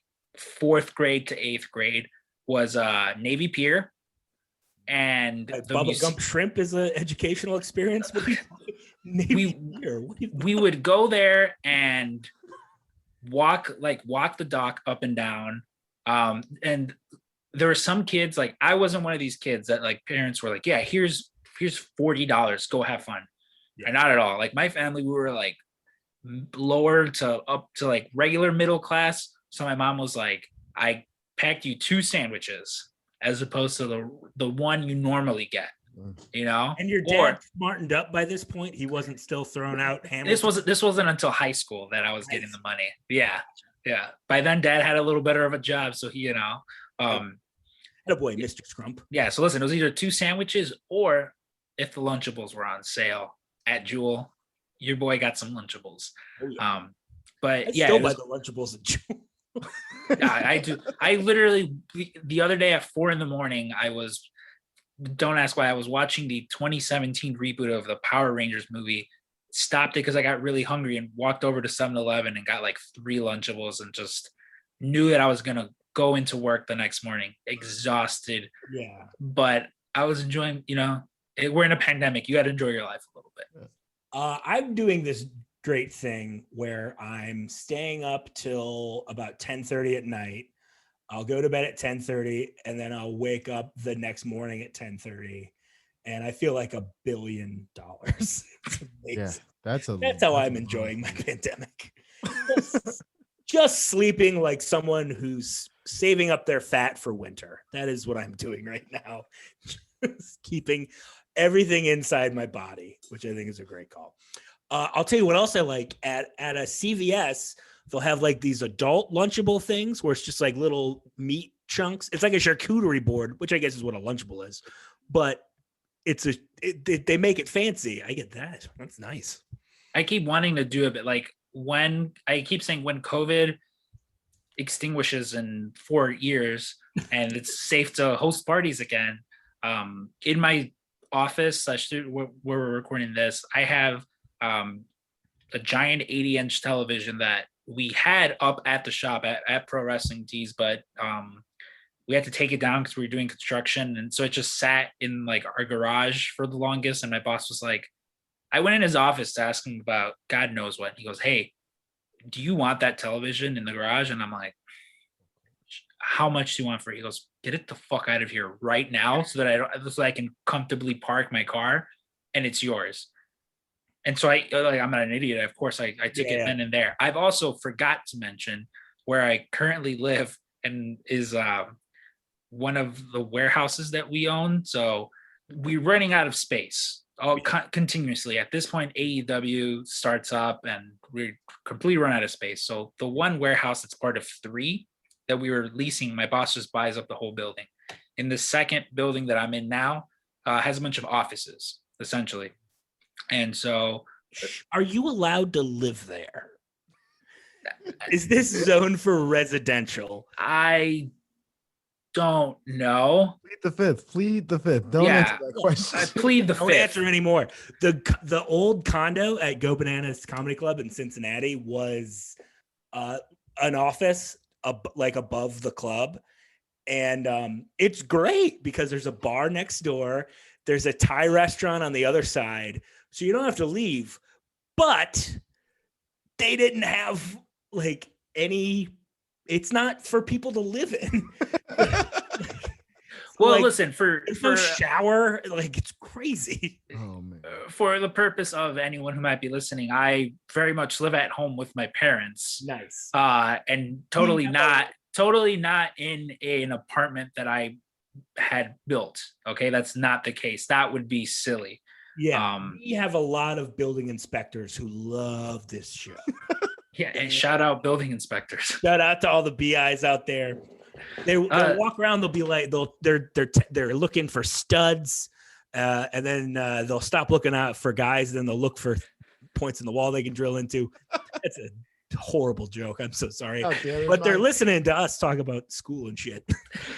4th grade to 8th grade was Navy Pier. And Bubba Gump Shrimp is an educational experience. We would go there and walk the dock up and down. And there were some kids, like I wasn't one of these kids that like parents were like, yeah, here's $40, go have fun. Yeah. And not at all. Like my family, we were like lower to up to like regular middle class. So my mom was like, I packed you 2 sandwiches as opposed to the one you normally get, you know? And your dad smartened up by this point? He wasn't still throwing out Hamilton? This wasn't until high school that I was getting the money. Yeah. Yeah. By then dad had a little better of a job. So he, boy, Mr. Scrump. Yeah. So listen, it was either 2 sandwiches or if the Lunchables were on sale at Jewel, your boy got some Lunchables. Oh, yeah. But yeah. Still buy the Lunchables at Jewel. I do. I literally the other day at 4 a.m, don't ask why, I was watching the 2017 reboot of the Power Rangers movie, stopped it because I got really hungry and walked over to 7-Eleven and got like 3 Lunchables and just knew that I was going to go into work the next morning exhausted. Yeah. But I was enjoying, we're in a pandemic. You got to enjoy your life a little bit. I'm doing this great thing where I'm staying up till about 10:30 at night. I'll go to bed at 10:30 and then I'll wake up the next morning at 10:30 and I feel like $1 billion. Yeah, that's how I'm enjoying my pandemic. Just sleeping like someone who's saving up their fat for winter. That is what I'm doing right now. Just keeping everything inside my body, which I think is a great call. I'll tell you what else I like at a CVS. They'll have like these adult Lunchable things where it's just like little meat chunks. It's like a charcuterie board, which I guess is what a Lunchable is, but they make it fancy. I get that. That's nice. I keep wanting to do it, but like when COVID extinguishes in 4 years and it's safe to host parties again, in my office where we're recording this, I have a giant 80-inch television that we had up at the shop at Pro Wrestling Tees, but we had to take it down because we were doing construction, and so it just sat in like our garage for the longest. And my boss was like, I went in his office to ask him about God knows what. He goes, hey, do you want that television in the garage? And I'm like, how much do you want for it? He goes, get it the fuck out of here right now so that I can comfortably park my car and it's yours. And so I'm not an idiot. Of course, I took it then and there. I've also forgot to mention where I currently live and is one of the warehouses that we own. So we're running out of space continuously. At this point, AEW starts up and we completely run out of space. So the one warehouse that's part of 3 that we were leasing, my boss just buys up the whole building. In the second building that I'm in now, has a bunch of offices. essentially. And so, are you allowed to live there? Is this zoned for residential? I don't know. Plead the fifth. Don't answer that question. I plead the Don't fifth. answer anymore. The old condo at Go Bananas Comedy Club in Cincinnati was an office like above the club. And it's great because there's a bar next door. There's a Thai restaurant on the other side. So you don't have to leave. But they didn't have like any, it's not for people to live in. Well, like, listen, for shower, like it's crazy. Oh man. For the purpose of anyone who might be listening, I very much live at home with my parents. Nice. And totally not in an apartment that I had built. Okay, that's not the case. That would be silly. Yeah, we have a lot of building inspectors who love this show. Yeah, and shout out building inspectors. Shout out to all the BIs out there. They'll walk around. They'll be like, they're looking for studs, and then they'll stop looking out for guys. Then they'll look for points in the wall they can drill into. It's a horrible joke. I'm so sorry, but they're listening to us talk about school and shit.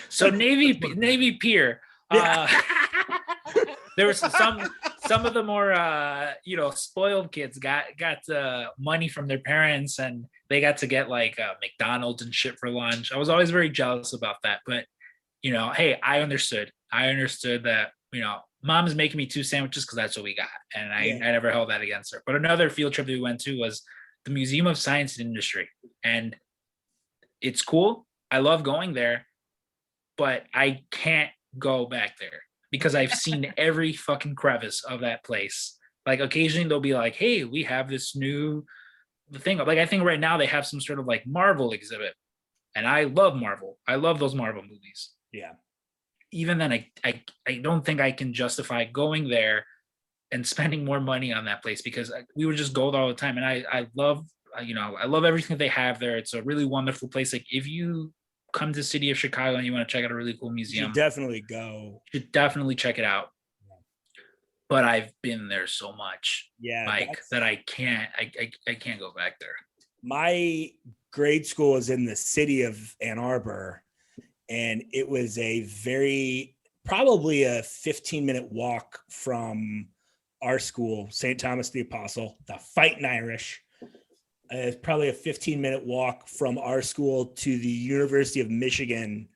So Navy Pier. There was some of the more spoiled kids got money from their parents, and they got to get like McDonald's and shit for lunch. I was always very jealous about that, but hey, I understood that mom is making me 2 sandwiches because that's what we got, and I never held that against her. But another field trip that we went to was the Museum of Science and Industry, and it's cool. I love going there, but I can't go back there because I've seen every fucking crevice of that place. Like occasionally they'll be like, hey, we have this new thing. Like I think right now they have some sort of like Marvel exhibit. And I love Marvel. I love those Marvel movies. Yeah. Even then, I don't think I can justify going there and spending more money on that place because we would just go there all the time. And I love, I love everything that they have there. It's a really wonderful place. Like if you come to the city of Chicago and you want to check out a really cool museum, you should definitely go. You should definitely check it out. Yeah. But I've been there so much, Mike, that I can't go back there. My grade school is in the city of Ann Arbor, and it was probably a 15-minute walk from our school, St. Thomas the Apostle, the Fighting Irish. It's probably a 15-minute walk from our school to the University of Michigan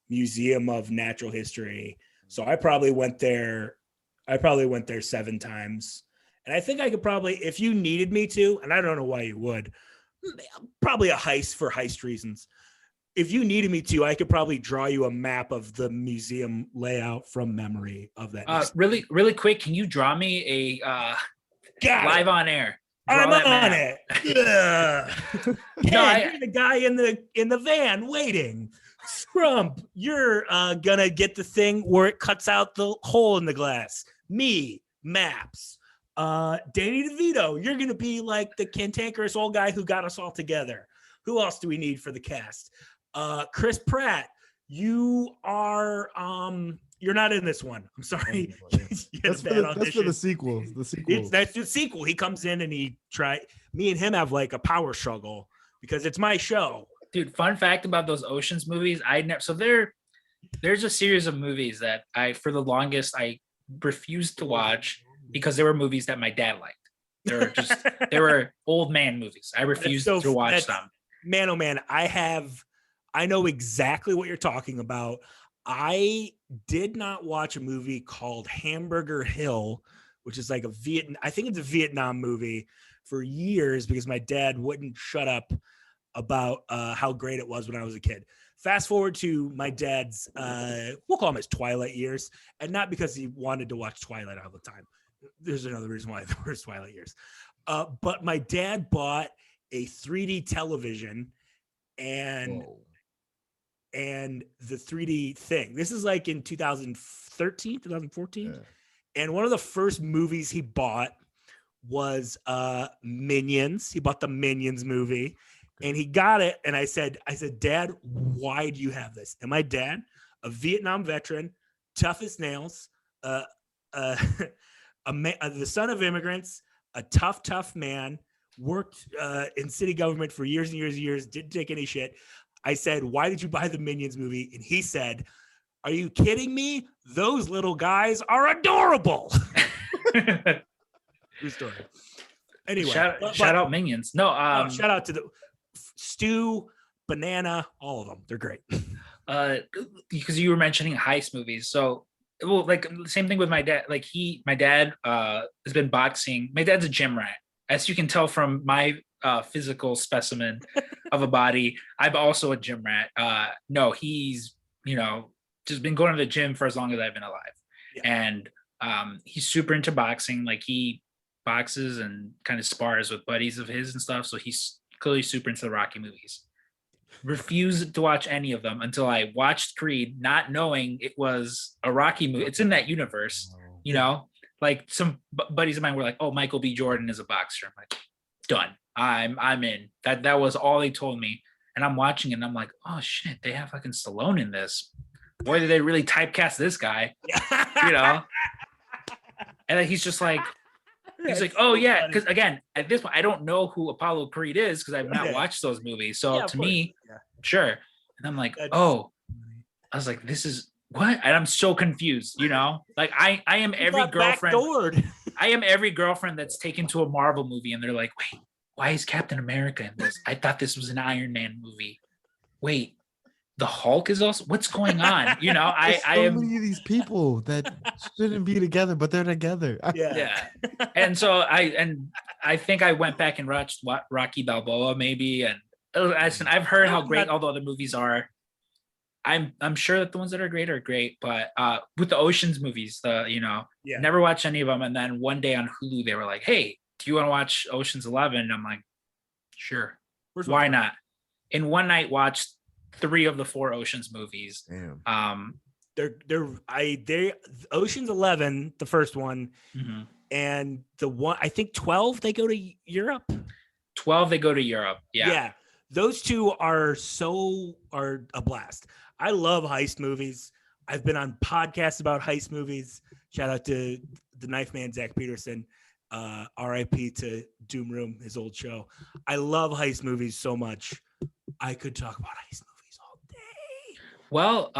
Museum of Natural History. So I probably went there 7 times. And I think I could probably, if you needed me to, and I don't know why you would, probably a heist for heist reasons. If you needed me to, I could probably draw you a map of the museum layout from memory of that. Really, really quick, can you draw me a live on air? I'm on it. Yeah. You're the guy in the van waiting. Scrump, you're gonna get the thing where it cuts out the hole in the glass. Me, maps. Danny DeVito, you're gonna be like the cantankerous old guy who got us all together. Who else do we need for the cast? Chris Pratt, you are you're not in this one. I'm sorry. That's for the sequel. That's the sequel. He comes in and me and him have like a power struggle because it's my show. Dude, fun fact about those Oceans movies, there's a series of movies that for the longest I refused to watch because they were movies that my dad liked. They were old man movies. I refused to watch them. Man, oh man, I know exactly what you're talking about. I did not watch a movie called Hamburger Hill, which is like I think it's a Vietnam movie, for years because my dad wouldn't shut up about how great it was when I was a kid. Fast forward to my dad's, we'll call them his Twilight years, and not because he wanted to watch Twilight all the time. There's another reason why there was Twilight years. But my dad bought a 3D television and the 3D thing. This is like in 2013, 2014. Yeah. And one of the first movies he bought was Minions. He bought the Minions movie. And he got it. And I said, Dad, why do you have this? And my dad, a Vietnam veteran, tough as nails, the son of immigrants, a tough man, worked in city government for years and years and years, didn't take any shit. I said, why did you buy the Minions movie? And he said, are you kidding me? Those little guys are adorable. True story. Anyway, shout out Minions. No, shout out to the Stu, Banana, all of them. They're great. Because you were mentioning heist movies. So, well, like same thing with my dad. Like my dad has been boxing. My dad's a gym rat, as you can tell from my physical specimen of a body. I'm also a gym rat. No, he's just been going to the gym for as long as I've been alive, and he's super into boxing. Like he boxes and kind of spars with buddies of his and stuff. So he's clearly super into the Rocky movies. Refused to watch any of them until I watched Creed, not knowing it was a Rocky movie. It's in that universe, like some buddies of mine were like, oh, Michael B. Jordan is a boxer. I'm like, done. I'm in. That was all they told me. And I'm watching it and I'm like, oh shit, they have fucking Stallone in this. Boy, did they really typecast this guy, And then he's just like, oh yeah, because again, at this point, I don't know who Apollo Creed is because I've not watched those movies. So to me, sure. And I'm like, I was like, this is what? And I'm so confused, Like I am every girlfriend. I am every girlfriend that's taken to a Marvel movie and they're like, wait, why is Captain America in this? I thought this was an Iron Man movie. Wait, the Hulk is also, what's going on? I am many of these people that shouldn't be together, but they're together. Yeah. And so I think I went back and watched Rocky Balboa maybe. And I've heard how great all the other movies are. I'm sure that the ones that are great, but with the Oceans movies, never watched any of them. And then one day on Hulu, they were like, hey, do you want to watch Ocean's 11? And I'm like, sure. Why not? In one night, watched 3 of the 4 Oceans movies. Damn. They're Ocean's 11, the first one, and the one, I think 12, they go to Europe. 12, they go to Europe. Yeah. Those two are a blast. I love heist movies. I've been on podcasts about heist movies. Shout out to the Knife Man, Zach Peterson. R.I.P. to Doom Room, his old show. I love heist movies so much. I could talk about heist movies all day. Well,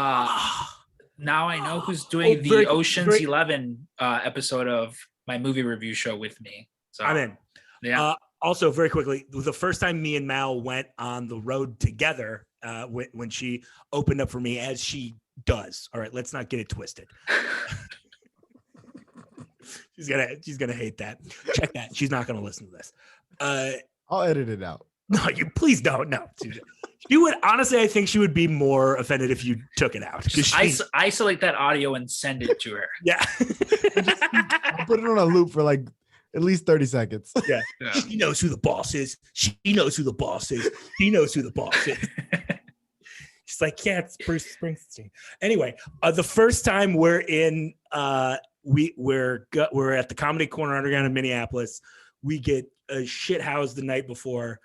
now I know who's doing the Ocean's 11 episode of my movie review show with me. So I'm in. Yeah. Also, very quickly, the first time me and Mal went on the road together, when she opened up for me, as she does. All right, let's not get it twisted. She's gonna hate that. Check that. She's not gonna listen to this. I'll edit it out. No, you please don't. No, you would honestly. I think she would be more offended if you took it out. Isolate that audio and send it to her. Yeah, I'll put it on a loop for like at least 30 seconds. Yeah. She knows who the boss is. She knows who the boss is. He knows who the boss is. She's like, yeah, it's Bruce Springsteen. Anyway, the first time we're in, we're at the Comedy Corner Underground in Minneapolis. We get a shit house the night before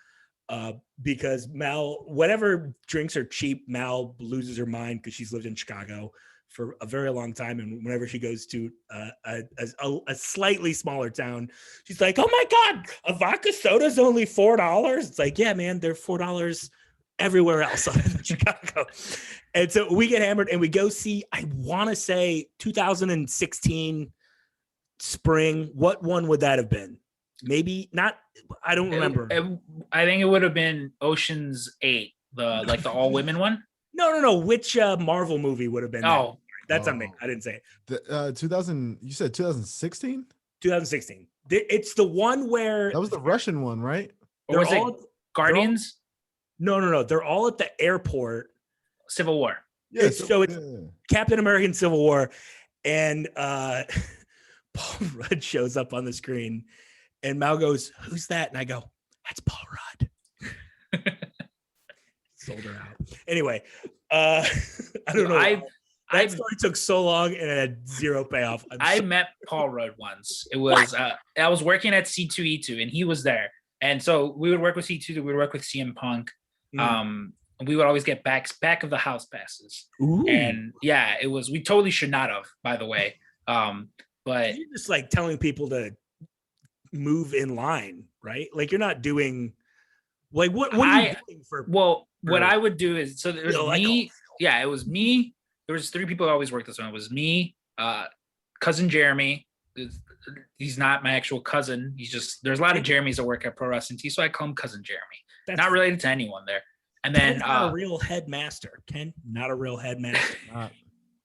because Mal, whatever drinks are cheap, Mal loses her mind because she's lived in Chicago for a very long time, and whenever she goes to a slightly smaller town, she's like, "Oh my God, a vodka soda is only $4." It's like, yeah, man, they're $4 everywhere else in Chicago. And so we get hammered and we go see, I want to say 2016 spring. What one would that have been? Maybe not. I don't remember. I think it would have been Ocean's 8, the all women one. No. Which Marvel movie would have been? Oh, that's on me. I didn't say it. The 2000. You said 2016. 2016. It's the one where that was the Russian one, right? Or was it Guardians? No. They're all at the airport. Civil War. Yeah. It's Captain American Civil War, and Paul Rudd shows up on the screen, and Mal goes, "Who's that?" And I go, "That's Paul Rudd." Sold her out. Anyway, I don't know. That story took so long and it had zero payoff. I met Paul Rudd once. It was I was working at C2E2 and he was there. And so we would work with C2, we would work with CM Punk. We would always get back of the house passes. Ooh. And yeah, we totally should not have, by the way. But But you're just like telling people to move in line, right? Like you're not doing like what are you doing for? What I would do is, so there's me. Like, yeah, it was me. There was 3 people who always worked this one. It was me, cousin Jeremy. He's not my actual cousin. He's just, there's a lot of Jeremys that work at Pro Wrestling T, so I call him Cousin Jeremy. That's not related to anyone there. And then not a real headmaster. Ken, not a real headmaster.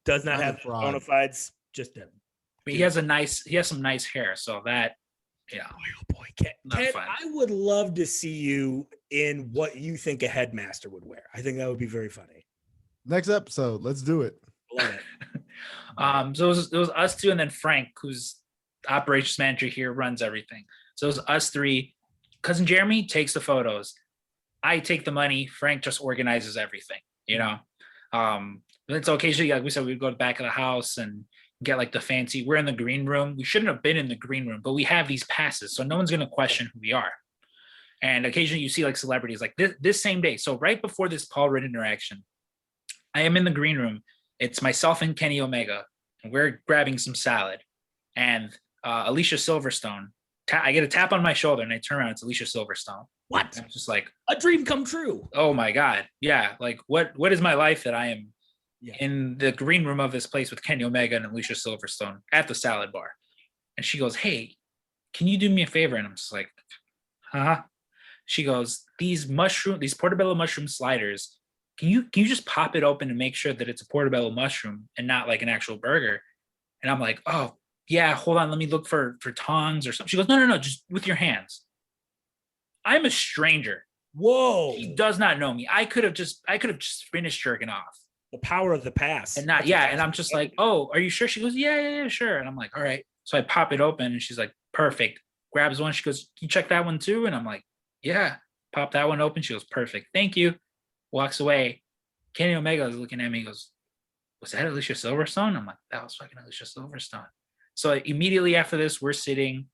Does not have bona fides. Just a. But he has some nice hair. So that, yeah. Oh boy, Ken, I would love to see you in what you think a headmaster would wear. I think that would be very funny. Next episode, let's do it. Love it. So it was us 2, and then Frank, who's operations manager here, runs everything. So it was us 3. Cousin Jeremy takes the photos. I take the money. Frank just organizes everything, you know? Then so occasionally, like we said, we'd go to the back of the house and get like the fancy, we're in the green room. We shouldn't have been in the green room, but we have these passes. So no one's going to question who we are. And occasionally you see like celebrities like this same day. So right before this Paul Rudd interaction, I am in the green room. It's myself and Kenny Omega, and we're grabbing some salad. And Alicia Silverstone, I get a tap on my shoulder, and I turn around. It's Alicia Silverstone. What? I'm just like, a dream come true. Oh my God. Yeah. Like what is my life that I am in the green room of this place with Kenny Omega and Alicia Silverstone at the salad bar? And she goes, hey, can you do me a favor? And I'm just like, huh? She goes, these portobello mushroom sliders, can you just pop it open and make sure that it's a portobello mushroom and not like an actual burger? And I'm like, oh yeah, hold on, let me look for tongs or something. She goes, no, just with your hands. I'm a stranger. Whoa. He does not know me. I could have just finished jerking off. The power of the past. And and I'm just like, oh, are you sure? She goes, yeah, sure. And I'm like, all right. So I pop it open, and she's like, perfect. Grabs one. She goes, can you check that one too? And I'm like, yeah. Pop that one open. She goes, perfect. Thank you. Walks away. Kenny Omega is looking at me. He goes, was that Alicia Silverstone? I'm like, that was fucking Alicia Silverstone. So immediately after this, we're sitting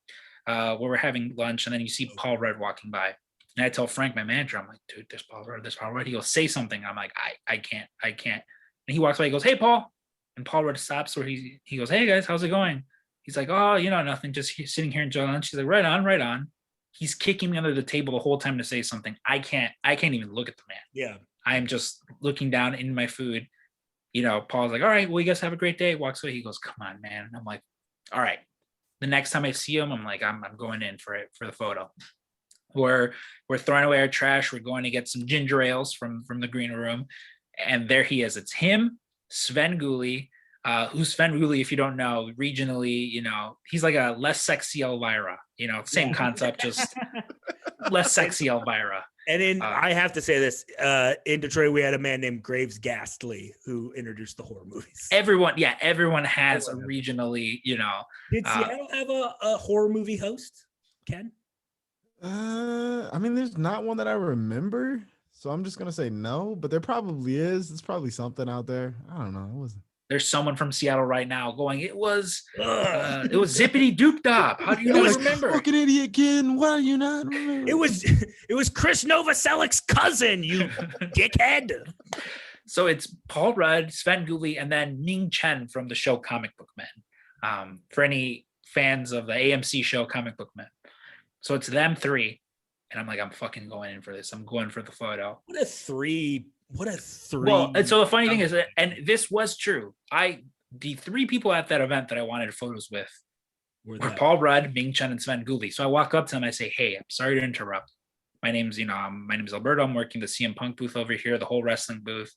where we're having lunch, and then you see Paul Rudd walking by. And I tell Frank, my manager, I'm like, dude, there's Paul Rudd. He goes, say something. I'm like, I can't. And he walks by, he goes, hey, Paul. And Paul Rudd stops where he goes, hey, guys, how's it going? He's like, oh, nothing, just sitting here enjoying lunch. She's like, right on. He's kicking me under the table the whole time to say something. I can't even look at the man. Yeah. I'm just looking down into my food. Paul's like, all right, well, you guys have a great day. Walks away. He goes, come on, man. And I'm like, all right. The next time I see him, I'm like, I'm going in for the photo. We're throwing away our trash. We're going to get some ginger ales from the green room. And there he is. It's him, Sven Gulli, who's Sven Gulli, if you don't know, regionally, he's like a less sexy Elvira, same concept, just less sexy Elvira. And I have to say this, in Detroit, we had a man named Graves Ghastly who introduced the horror movies. Everyone has a regionally, Did Seattle have a horror movie host, Ken? I mean, there's not one that I remember, so I'm just gonna say no. But there probably is. It's probably something out there. I don't know. It wasn't. There's someone from Seattle right now going, it was Zippity Doop Dop. How do you not remember? Fucking idiot, Ken. Why do you not remember? It was Chris Novoselic's cousin, you dickhead. So it's Paul Rudd, Sven Gulli, and then Ming Chen from the show Comic Book Men. For any fans of the AMC show Comic Book Men. So it's them 3. And I'm like, I'm fucking going in for this. I'm going for the photo. What a three. Well, and so the funny thing is, and this was true. The 3 people at that event that I wanted photos with were Paul Rudd, Ming Chen, and Sven Gulli. So I walk up to them. I say, hey, I'm sorry to interrupt. My name's Alberto. I'm working the CM Punk booth over here, the whole wrestling booth.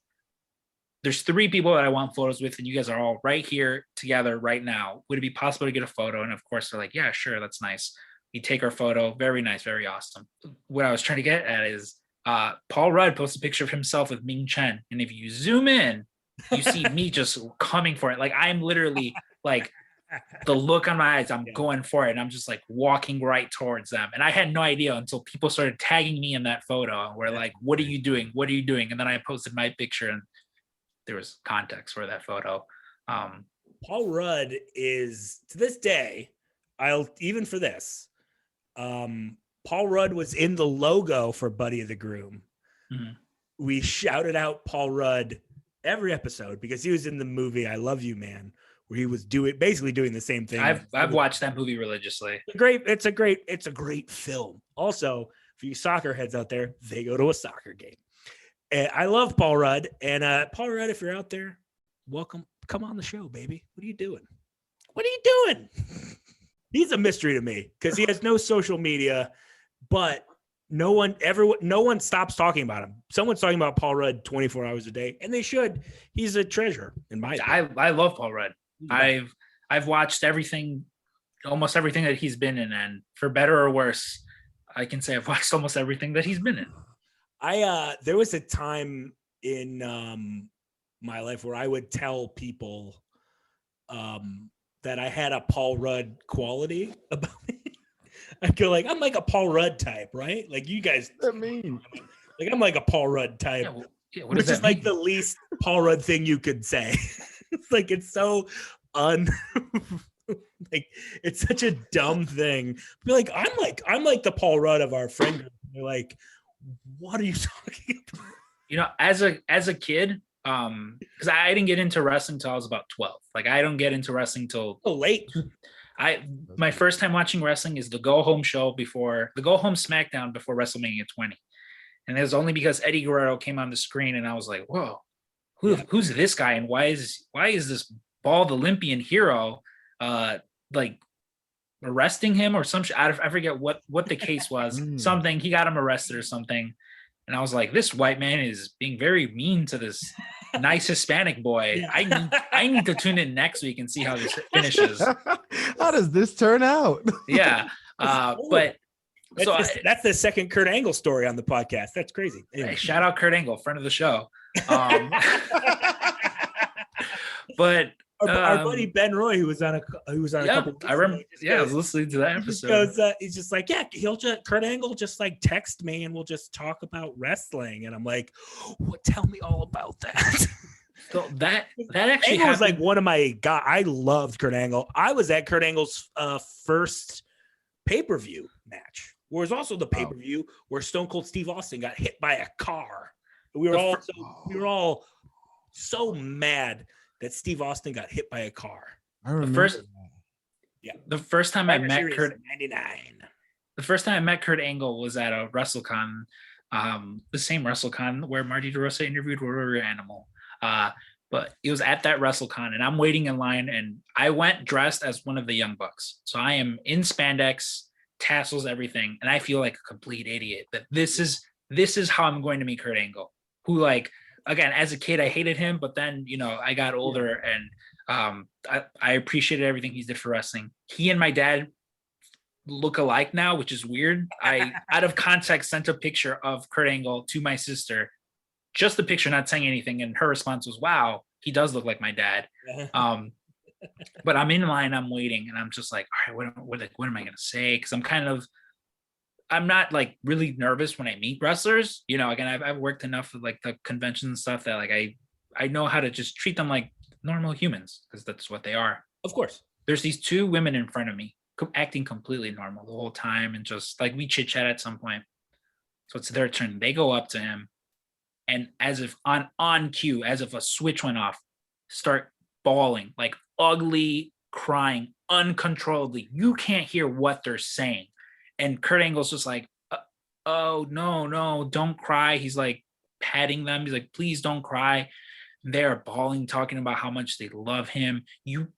There's 3 people that I want photos with, and you guys are all right here together right now. Would it be possible to get a photo? And of course, they're like, yeah, sure. That's nice. We take our photo. Very nice. Very awesome. What I was trying to get at is Paul Rudd posts a picture of himself with Ming Chen. And if you zoom in, you see me just coming for it. Like I'm literally like the look on my eyes, I'm going for it. And I'm just like walking right towards them. And I had no idea until people started tagging me in that photo. And we're like, what are you doing? What are you doing? And then I posted my picture and there was context for that photo. Paul Rudd is, to this day, even for this, Paul Rudd was in the logo for Buddy of the Groom. Mm-hmm. We shouted out Paul Rudd every episode because he was in the movie I Love You Man, where he was basically doing the same thing. I've watched that movie religiously. It's a great film. Also, for you soccer heads out there, they go to a soccer game. And I love Paul Rudd. And Paul Rudd, if you're out there, welcome. Come on the show, baby. What are you doing? What are you doing? He's a mystery to me because he has no social media, but no one stops talking about him. Someone's talking about Paul Rudd 24 hours a day, and they should. He's a treasure in my opinion. I love Paul Rudd. I've watched almost everything that he's been in, and for better or worse, I can say I've watched almost everything that he's been in. There was a time in my life where I would tell people that I had a Paul Rudd quality about me. I'd go like, I'm like a Paul Rudd type, right? Like you guys. What does that mean? Like I'm like a Paul Rudd type, which is like the least Paul Rudd thing you could say. It's like it's so like it's such a dumb thing. Be like, I'm like the Paul Rudd of our friend group. And they're like, what are you talking about? You know, as a kid, because I didn't get into wrestling until I was about 12. Like I don't get into wrestling till late. My first time watching wrestling is the Go Home SmackDown before WrestleMania 20. And it was only because Eddie Guerrero came on the screen and I was like, whoa, who's this guy? And why is this bald Olympian hero like arresting him or some shit? I forget what the case was. Something, he got him arrested or something. And I was like, this white man is being very mean to this nice Hispanic boy. Yeah. I need to tune in next week and see how this finishes. How does this turn out? Yeah. But that's the second Kurt Angle story on the podcast. That's crazy. Anyway. Hey, shout out Kurt Angle, friend of the show. But our buddy Ben Roy, who was on a couple. I remember. I was listening to that episode. He's just like, Kurt Angle just like text me and we'll just talk about wrestling, and I'm like, tell me all about that. So that actually was like one of my guys. I loved Kurt Angle. I was at Kurt Angle's first pay-per-view match, where it was also the pay-per-view where Stone Cold Steve Austin got hit by a car. We were all so mad that Steve Austin got hit by a car. I remember. The first time I met Kurt, 99. The first time I met Kurt Angle was at a WrestleCon, the same WrestleCon where Marty DeRosa interviewed Warrior Animal. But it was at that WrestleCon, and I'm waiting in line, and I went dressed as one of the Young Bucks. So I am in spandex, tassels, everything, and I feel like a complete idiot. That this is how I'm going to meet Kurt Angle, who, like, again, as a kid, I hated him, but then, you know, I got older and I appreciated everything he did for wrestling. He and my dad look alike now, which is weird. I, out of context, sent a picture of Kurt Angle to my sister, just the picture, not saying anything. And her response was, wow, he does look like my dad. But I'm in line, I'm waiting, and I'm just like, all right, what am I going to say? Because I'm not like really nervous when I meet wrestlers. You know, again, I've worked enough with like the conventions and stuff that like I know how to just treat them like normal humans, because that's what they are. Of course. There's these two women in front of me acting completely normal the whole time, and just like we chit chat at some point. So it's their turn. They go up to him, and as if on cue, as if a switch went off, start bawling, like ugly, crying uncontrollably. You can't hear what they're saying. And Kurt Angle's just like, oh, no, don't cry. He's like patting them. He's like, please don't cry. They're bawling, talking about how much they love him. You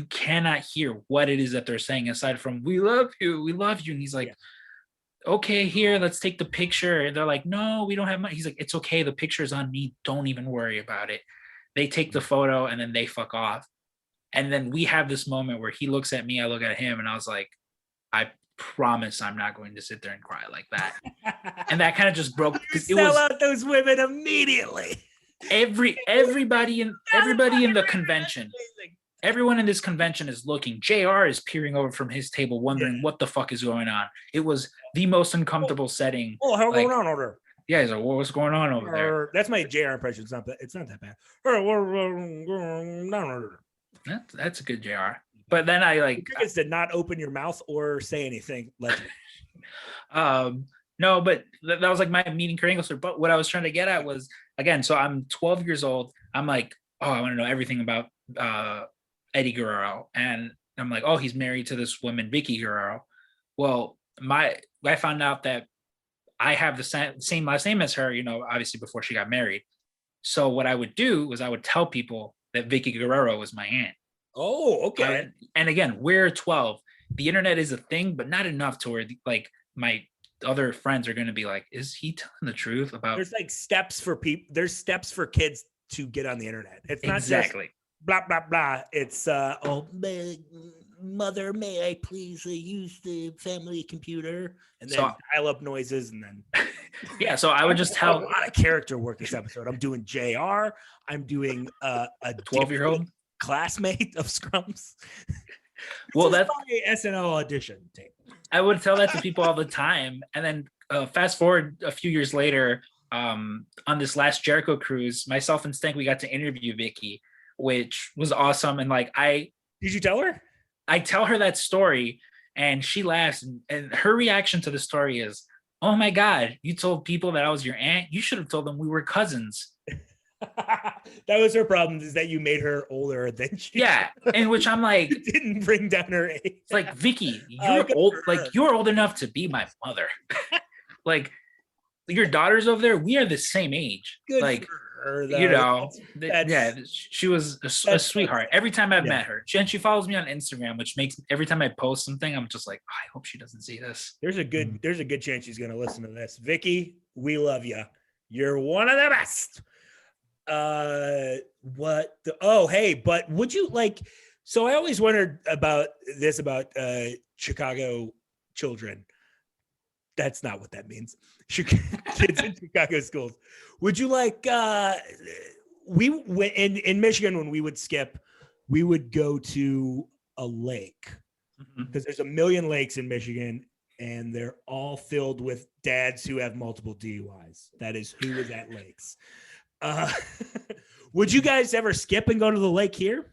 cannot hear what it is that they're saying aside from, we love you. And he's like, okay, here, let's take the picture. And they're like, no, we don't have money. He's like, it's okay. The picture's on me. Don't even worry about it. They take the photo and then they fuck off. And then we have this moment where he looks at me, I look at him, and I was like, I promise I'm not going to sit there and cry like that. And that kind of just broke, because it was out those women immediately. Everybody in the convention, everyone in this convention is looking. JR is peering over from his table, wondering what the fuck is going on. It was the most uncomfortable setting. Oh, how's going on over there? Yeah, he's like, what's going on over there? That's my JR impression. It's not that bad. That's a good JR. But then I like did not open your mouth or say anything. Like, no, but that was like my meeting Kurt Angle. But what I was trying to get at was, again, so I'm 12 years old. I'm like, oh, I want to know everything about Eddie Guerrero, and I'm like, oh, he's married to this woman, Vicky Guerrero. Well, I found out that I have the same last name as her, obviously before she got married. So what I would do was I would tell people that Vicky Guerrero was my aunt. Oh, okay. And again, we're 12. The internet is a thing, but not enough to where like my other friends are going to be like, is he telling the truth about? There's like steps for people. There's steps for kids to get on the internet. It's not exactly just blah, blah, blah. It's, mother, may I please use the family computer? And then dial up noises and then. Yeah. So I would just tell. A lot of character work this episode. I'm doing JR. I'm doing a 12-year-old classmate of Scrumps. Well, that's my SNL audition tape. I would tell that to people all the time. And then fast forward a few years later, on this last Jericho cruise, myself and Stank, we got to interview Vicky, which was awesome. And like, did you tell her? I tell her that story and she laughs, and her reaction to the story is, oh my God, you told people that I was your aunt? You should have told them we were cousins. That was her problem, is that you made her older than she. Yeah, and which I'm like, didn't bring down her age. It's like, Vicky, you're old, like you're old enough to be my mother. Like your daughter's over there, we are the same age. Good like for her, yeah, she was a sweetheart. Every time I've met her, she follows me on Instagram, which makes every time I post something, I'm just like, oh, I hope she doesn't see this. There's a good chance she's gonna listen to this. Vicky, we love you. You're one of the best. But would you like, so I always wondered about Chicago children. That's not what that means. Kids in Chicago schools. Would you like, in Michigan, when we would skip, we would go to a lake, because there's a million lakes in Michigan and they're all filled with dads who have multiple DUIs. That is who is at lakes. Would you guys ever skip and go to the lake here?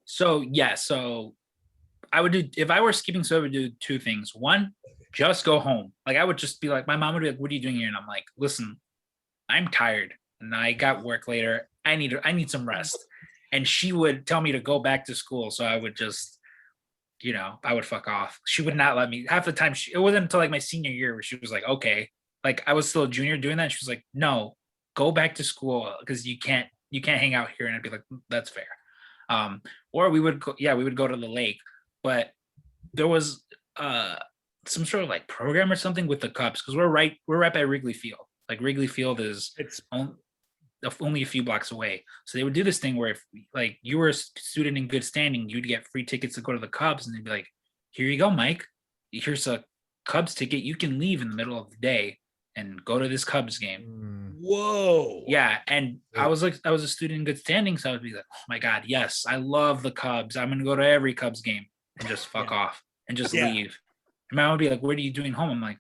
So yeah, so I would do, if I were skipping, so I would do two things. One, just go home. Like I would just be like, my mom would be like, what are you doing here? And I'm like, listen, I'm tired and I got work later. I need some rest. And she would tell me to go back to school. So I would just, I would fuck off. She would not let me. Half the time, it wasn't until like my senior year where she was like, okay. Like I was still a junior doing that. She was like, no, go back to school because you can't hang out here. And I'd be like, that's fair. Or we would go to the lake, but there was some sort of like program or something with the Cubs, because we're right by Wrigley Field. Like Wrigley Field is only a few blocks away. So they would do this thing where if like you were a student in good standing, you'd get free tickets to go to the Cubs, and they'd be like, here you go, Mike. Here's a Cubs ticket. You can leave in the middle of the day and go to this Cubs game. Whoa. Yeah. And I was a student in good standing. So I would be like, oh my God, yes, I love the Cubs. I'm going to go to every Cubs game and just fuck off and just leave. And my mom would be like, what are you doing home? I'm like,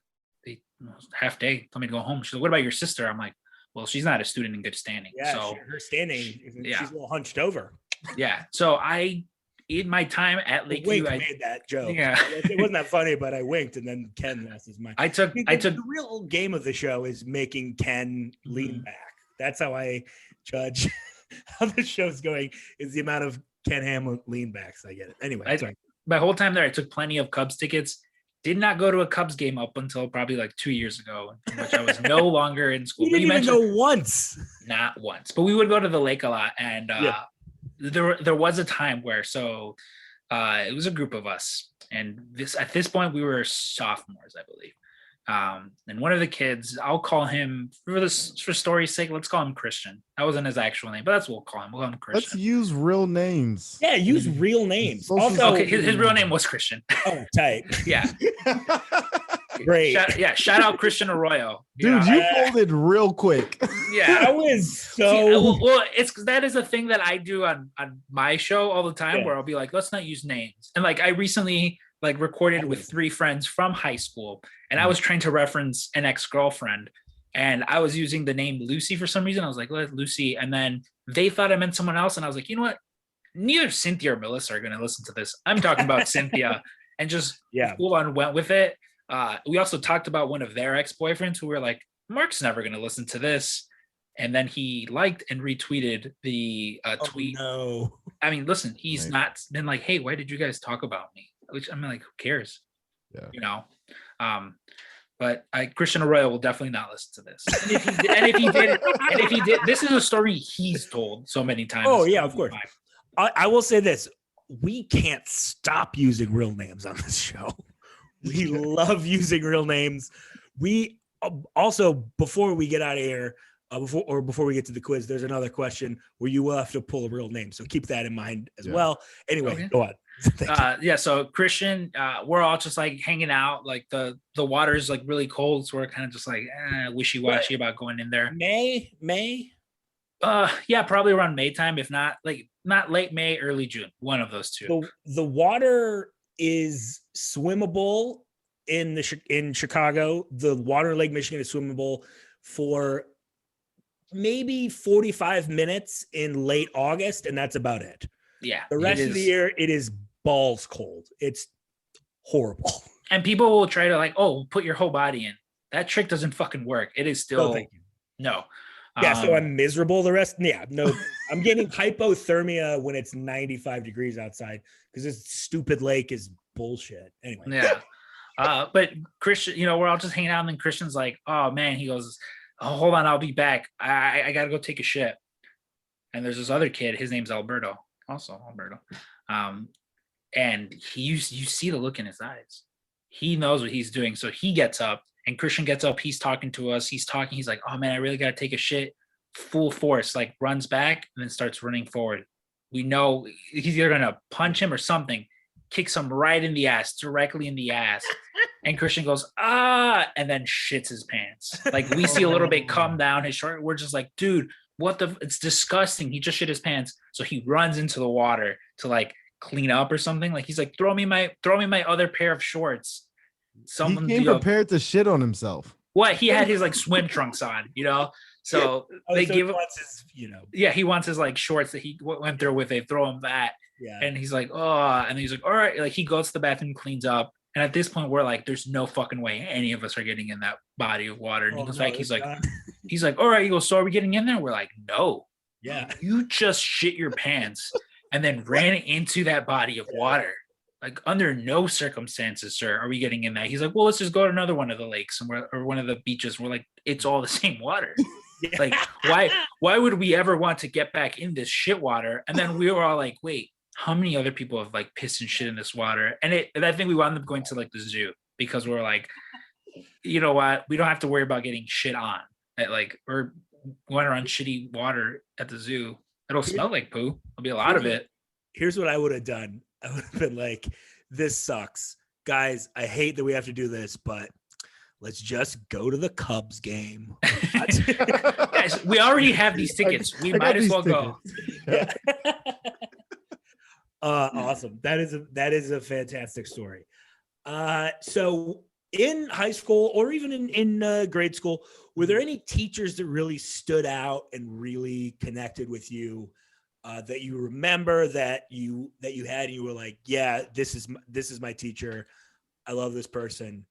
half day, told me to go home. She's like, what about your sister? I'm like, well, she's not a student in good standing. Yeah, so her standing, she's a little hunched over. Yeah. So I, in my time at Lakeview, I made that joke. Yeah. It wasn't that funny, but I winked, and then Ken lost his mind. I took the real game of the show is making Ken lean back. That's how I judge how the show's going, is the amount of Ken Hamlett lean backs. I get it. Anyway, my whole time there, I took plenty of Cubs tickets. Did not go to a Cubs game up until probably like 2 years ago, in which I was no longer in school. You didn't even go once. Not once, but we would go to the lake a lot, and there was a time where it was a group of us, and at this point we were sophomores, I believe. And one of the kids, I'll call him for story's sake, let's call him Christian. That wasn't his actual name, but that's what we'll call him. We'll call him Christian. Let's use real names. Yeah, use real names. Also, okay, his real name was Christian. Oh, tight. Yeah. Great. Shout out Christian Arroyo. Dude, you folded real quick. Yeah. I was so it's because that is a thing that I do on my show all the time, where I'll be like, let's not use names. And like I recently recorded with 3 friends from high school, and I was trying to reference an ex-girlfriend, and I was using the name Lucy for some reason. I was like, Lucy, and then they thought I meant someone else, and I was like, you know what? Neither Cynthia or Melissa are going to listen to this. I'm talking about Cynthia, and just full on went with it. We also talked about one of their ex-boyfriends who were like, Mark's never going to listen to this. And then he liked and retweeted the tweet. No. I mean, listen, he's Right. not been like, hey, why did you guys talk about me? Which I mean, like, who cares? Yeah. You know. But Christian Arroyo will definitely not listen to this. And if he did, this is a story he's told so many times. Oh yeah, of course. I will say this: we can't stop using real names on this show. We love using real names. We also, before we get out of here, before we get to the quiz, there's another question where you will have to pull a real name. So keep that in mind as well. Anyway, go on. Yeah, so Christian, we're all just like hanging out. Like the water is like really cold, so we're kind of just like wishy-washy about going in there. May? Yeah, probably around May time, if not late May, early June, one of those two. The water is swimmable in Chicago. The water in Lake Michigan is swimmable for maybe 45 minutes in late August, and that's about it. Yeah. The rest of the year, it is balls cold. It's horrible. And people will try to like, put your whole body in. That trick doesn't fucking work. It is still thank you. No. Yeah, so I'm miserable the rest. Yeah, no, I'm getting hypothermia when it's 95 degrees outside because this stupid lake is bullshit. Anyway. Yeah. But Christian, we're all just hanging out, and then Christian's like, oh man, he goes, oh, hold on, I'll be back. I gotta go take a shit. And there's this other kid, his name's Alberto. And you see the look in his eyes. He knows what he's doing. So he gets up, and Christian gets up. He's talking to us. He's like, oh man, I really got to take a shit. Full force, like runs back and then starts running forward. We know he's either going to punch him or something, kicks him right in the ass, directly in the ass. And Christian goes, and then shits his pants. Like we see a little bit come down his short. We're just like, dude, it's disgusting. He just shit his pants. So he runs into the water to like clean up or something. Like he's like, throw me my other pair of shorts. Someone he came prepared to shit on himself. What? He had his like swim trunks on, So they give him his, Yeah, he wants his like shorts that he went there with. They throw him that. Yeah. And he's like, and he's like, all right. Like he goes to the bathroom, cleans up. And at this point, we're like, there's no fucking way any of us are getting in that body of water. And he goes back, he's like, all right. He goes, so are we getting in there? We're like, no. Yeah. You just shit your pants and then ran into that body of water. Like under no circumstances, sir, are we getting in that? He's like, well, let's just go to another one of the lakes or one of the beaches. We're like, it's all the same water. Yeah. Like, why would we ever want to get back in this shit water? And then we were all like, wait, how many other people have like pissed and shit in this water? And I think we wound up going to like the zoo because we're like, you know what? We don't have to worry about getting shit on or going around shitty water at the zoo. It'll smell like poo. There'll be a lot of it. Here's what I would have done. I would have been like, this sucks. Guys, I hate that we have to do this, but let's just go to the Cubs game. Guys, we already have these tickets. We might as well go. Yeah. Awesome. That is a fantastic story. So in high school or even in grade school, were there any teachers that really stood out and really connected with you? That you remember that you had, and you were like, yeah, this is my teacher. I love this person.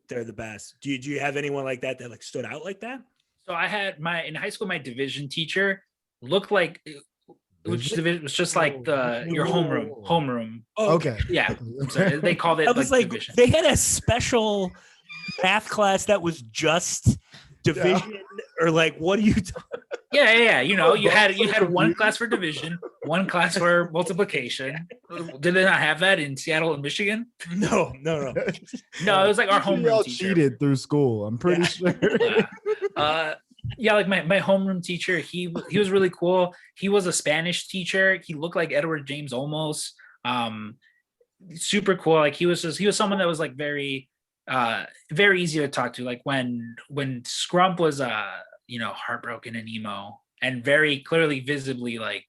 They're the best. Do you have anyone like that like stood out like that? So I had in high school, my division teacher looked like it was just like your homeroom. Oh, okay. Yeah. I'm sorry. They called it like division. They had a special math class that was just division or like, what do you Yeah. You had one class for division, one class for multiplication. Did they not have that in Seattle and Michigan? No. No, it was like our homeroom teacher. Cheated through school, I'm pretty sure. Like my homeroom teacher, he was really cool. He was a Spanish teacher. He looked like Edward James almost. Super cool. Like he was someone that was like very very easy to talk to. Like when Scrump was heartbroken and emo and very clearly visibly like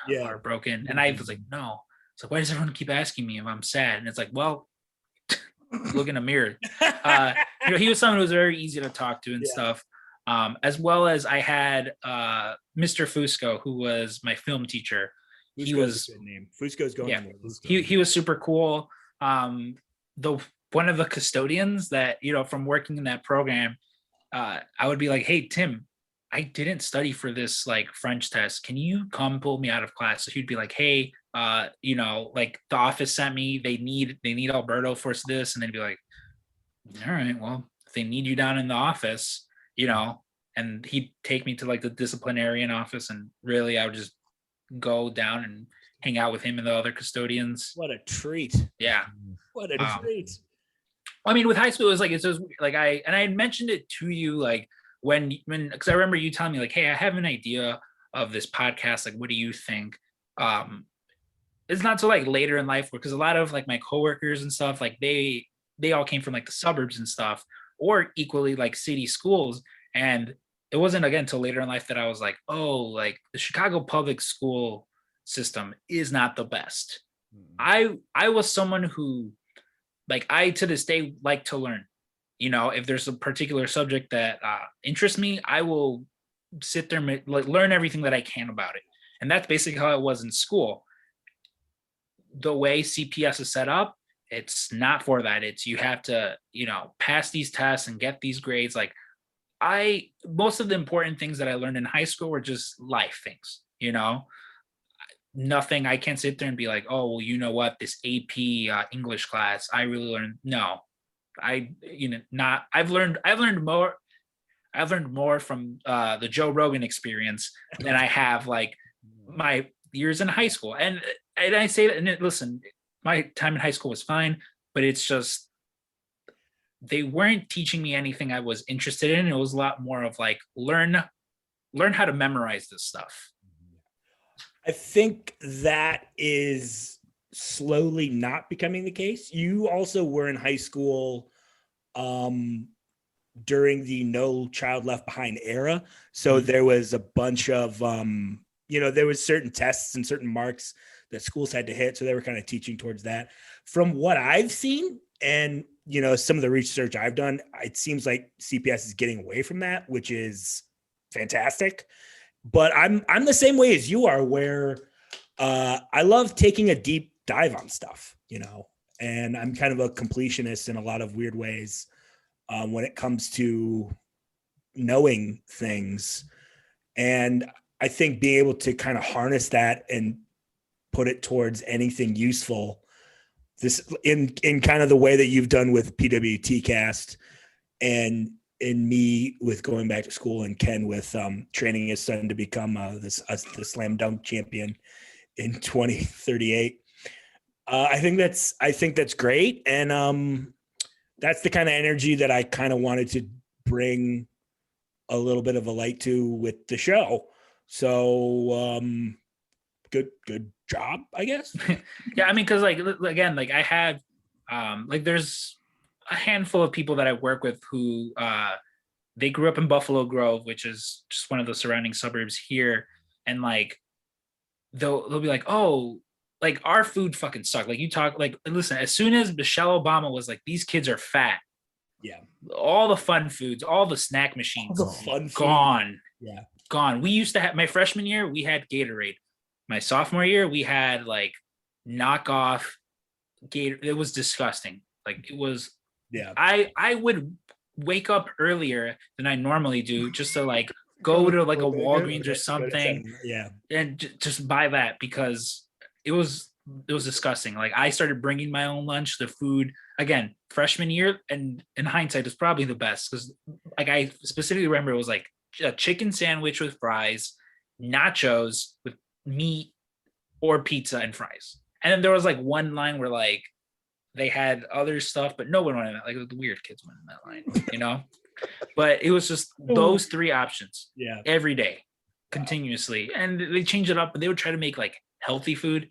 heartbroken, and I was like, no. So why does everyone keep asking me if I'm sad? And it's like, well, look in a mirror. He was someone who was very easy to talk to and stuff. As well as I had Mr. Fusko, who was my film teacher. Fusco's he was a good name. Fusco's going. Yeah, he was super cool. One of the custodians that from working in that program, I would be like, hey Tim, I didn't study for this like French test. Can you come pull me out of class? So he'd be like, hey, like the office sent me, they need Alberto for this. And they'd be like, all right, well, if they need you down in the office, and he'd take me to like the disciplinarian office, and really I would just go down and hang out with him and the other custodians. What a treat. Yeah. What a treat. I mean, with high school, it was like I had mentioned it to you, like when, because I remember you telling me like, hey, I have an idea of this podcast. Like, what do you think? It's not so like later in life, because a lot of like my coworkers and stuff, like they all came from like the suburbs and stuff, or equally like city schools. And it wasn't again until later in life that I was like, oh, like the Chicago public school system is not the best. I was someone who, like, I to this day like to learn. If there's a particular subject that interests me, I will sit there and like learn everything that I can about it. And that's basically how it was in school. The way CPS is set up, it's not for that. It's you have to, pass these tests and get these grades. Like most of the important things that I learned in high school were just life things, nothing. I can't sit there and be like, oh, well, you know what, this AP English class, I really learned. No, I've learned more from the Joe Rogan experience than I have like my years in high school. And I say that, and listen, my time in high school was fine, but it's just, they weren't teaching me anything I was interested in. It was a lot more of like, learn how to memorize this stuff. I think that is slowly not becoming the case. You also were in high school during the No Child Left Behind era. So there was a bunch of, there was certain tests and certain marks that schools had to hit. So they were kind of teaching towards that. From what I've seen and, some of the research I've done, it seems like CPS is getting away from that, which is fantastic. But I'm the same way as you are, where I love taking a deep dive on stuff, and I'm kind of a completionist in a lot of weird ways when it comes to knowing things. And I think being able to kind of harness that and put it towards anything useful, this in kind of the way that you've done with PWT Cast, and in me with going back to school, and Ken with training his son to become the slam dunk champion in 2038. I think that's great. And that's the kind of energy that I kind of wanted to bring a little bit of a light to with the show. So good job, I guess. Yeah. I mean, cause like, again, like I had, like there's a handful of people that I work with who they grew up in Buffalo Grove, which is just one of the surrounding suburbs here. And like, they'll be like, oh, like our food fucking sucked. Like you talk, like, listen, as soon as Michelle Obama was like, these kids are fat. Yeah. All the fun foods, all the snack machines, gone. Yeah. Gone. We used to have, my freshman year, we had Gatorade. My sophomore year, we had like knockoff Gatorade. It was disgusting. Like it was, yeah. I would wake up earlier than I normally do just to like go to like a Walgreens or something, and just buy that, because it was disgusting. Like I started bringing my own lunch. The food, again, freshman year, and in hindsight, is probably the best, because like I specifically remember it was like a chicken sandwich with fries, nachos with meat, or pizza and fries. And then there was like one line where like they had other stuff, but no one wanted that. Like the weird kids went in that line, But it was just those three options every day, continuously. And they changed it up, but they would try to make like healthy food.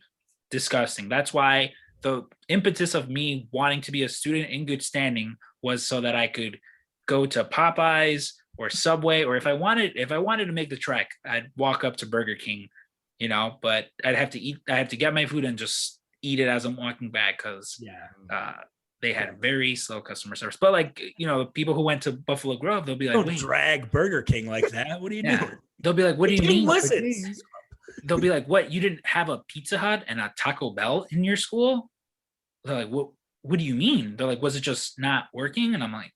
Disgusting. That's why the impetus of me wanting to be a student in good standing was so that I could go to Popeyes or Subway, or if I wanted to make the trek, I'd walk up to Burger King, but I'd have to get my food and just eat it as I'm walking back, because they had very slow customer service. But like, people who went to Buffalo Grove, they'll be like, don't drag Burger King like that. What are you doing? They'll be like, what do you mean? Listen. They'll be like, what? You didn't have a Pizza Hut and a Taco Bell in your school? They're like, what do you mean? They're like, was it just not working? And I'm like,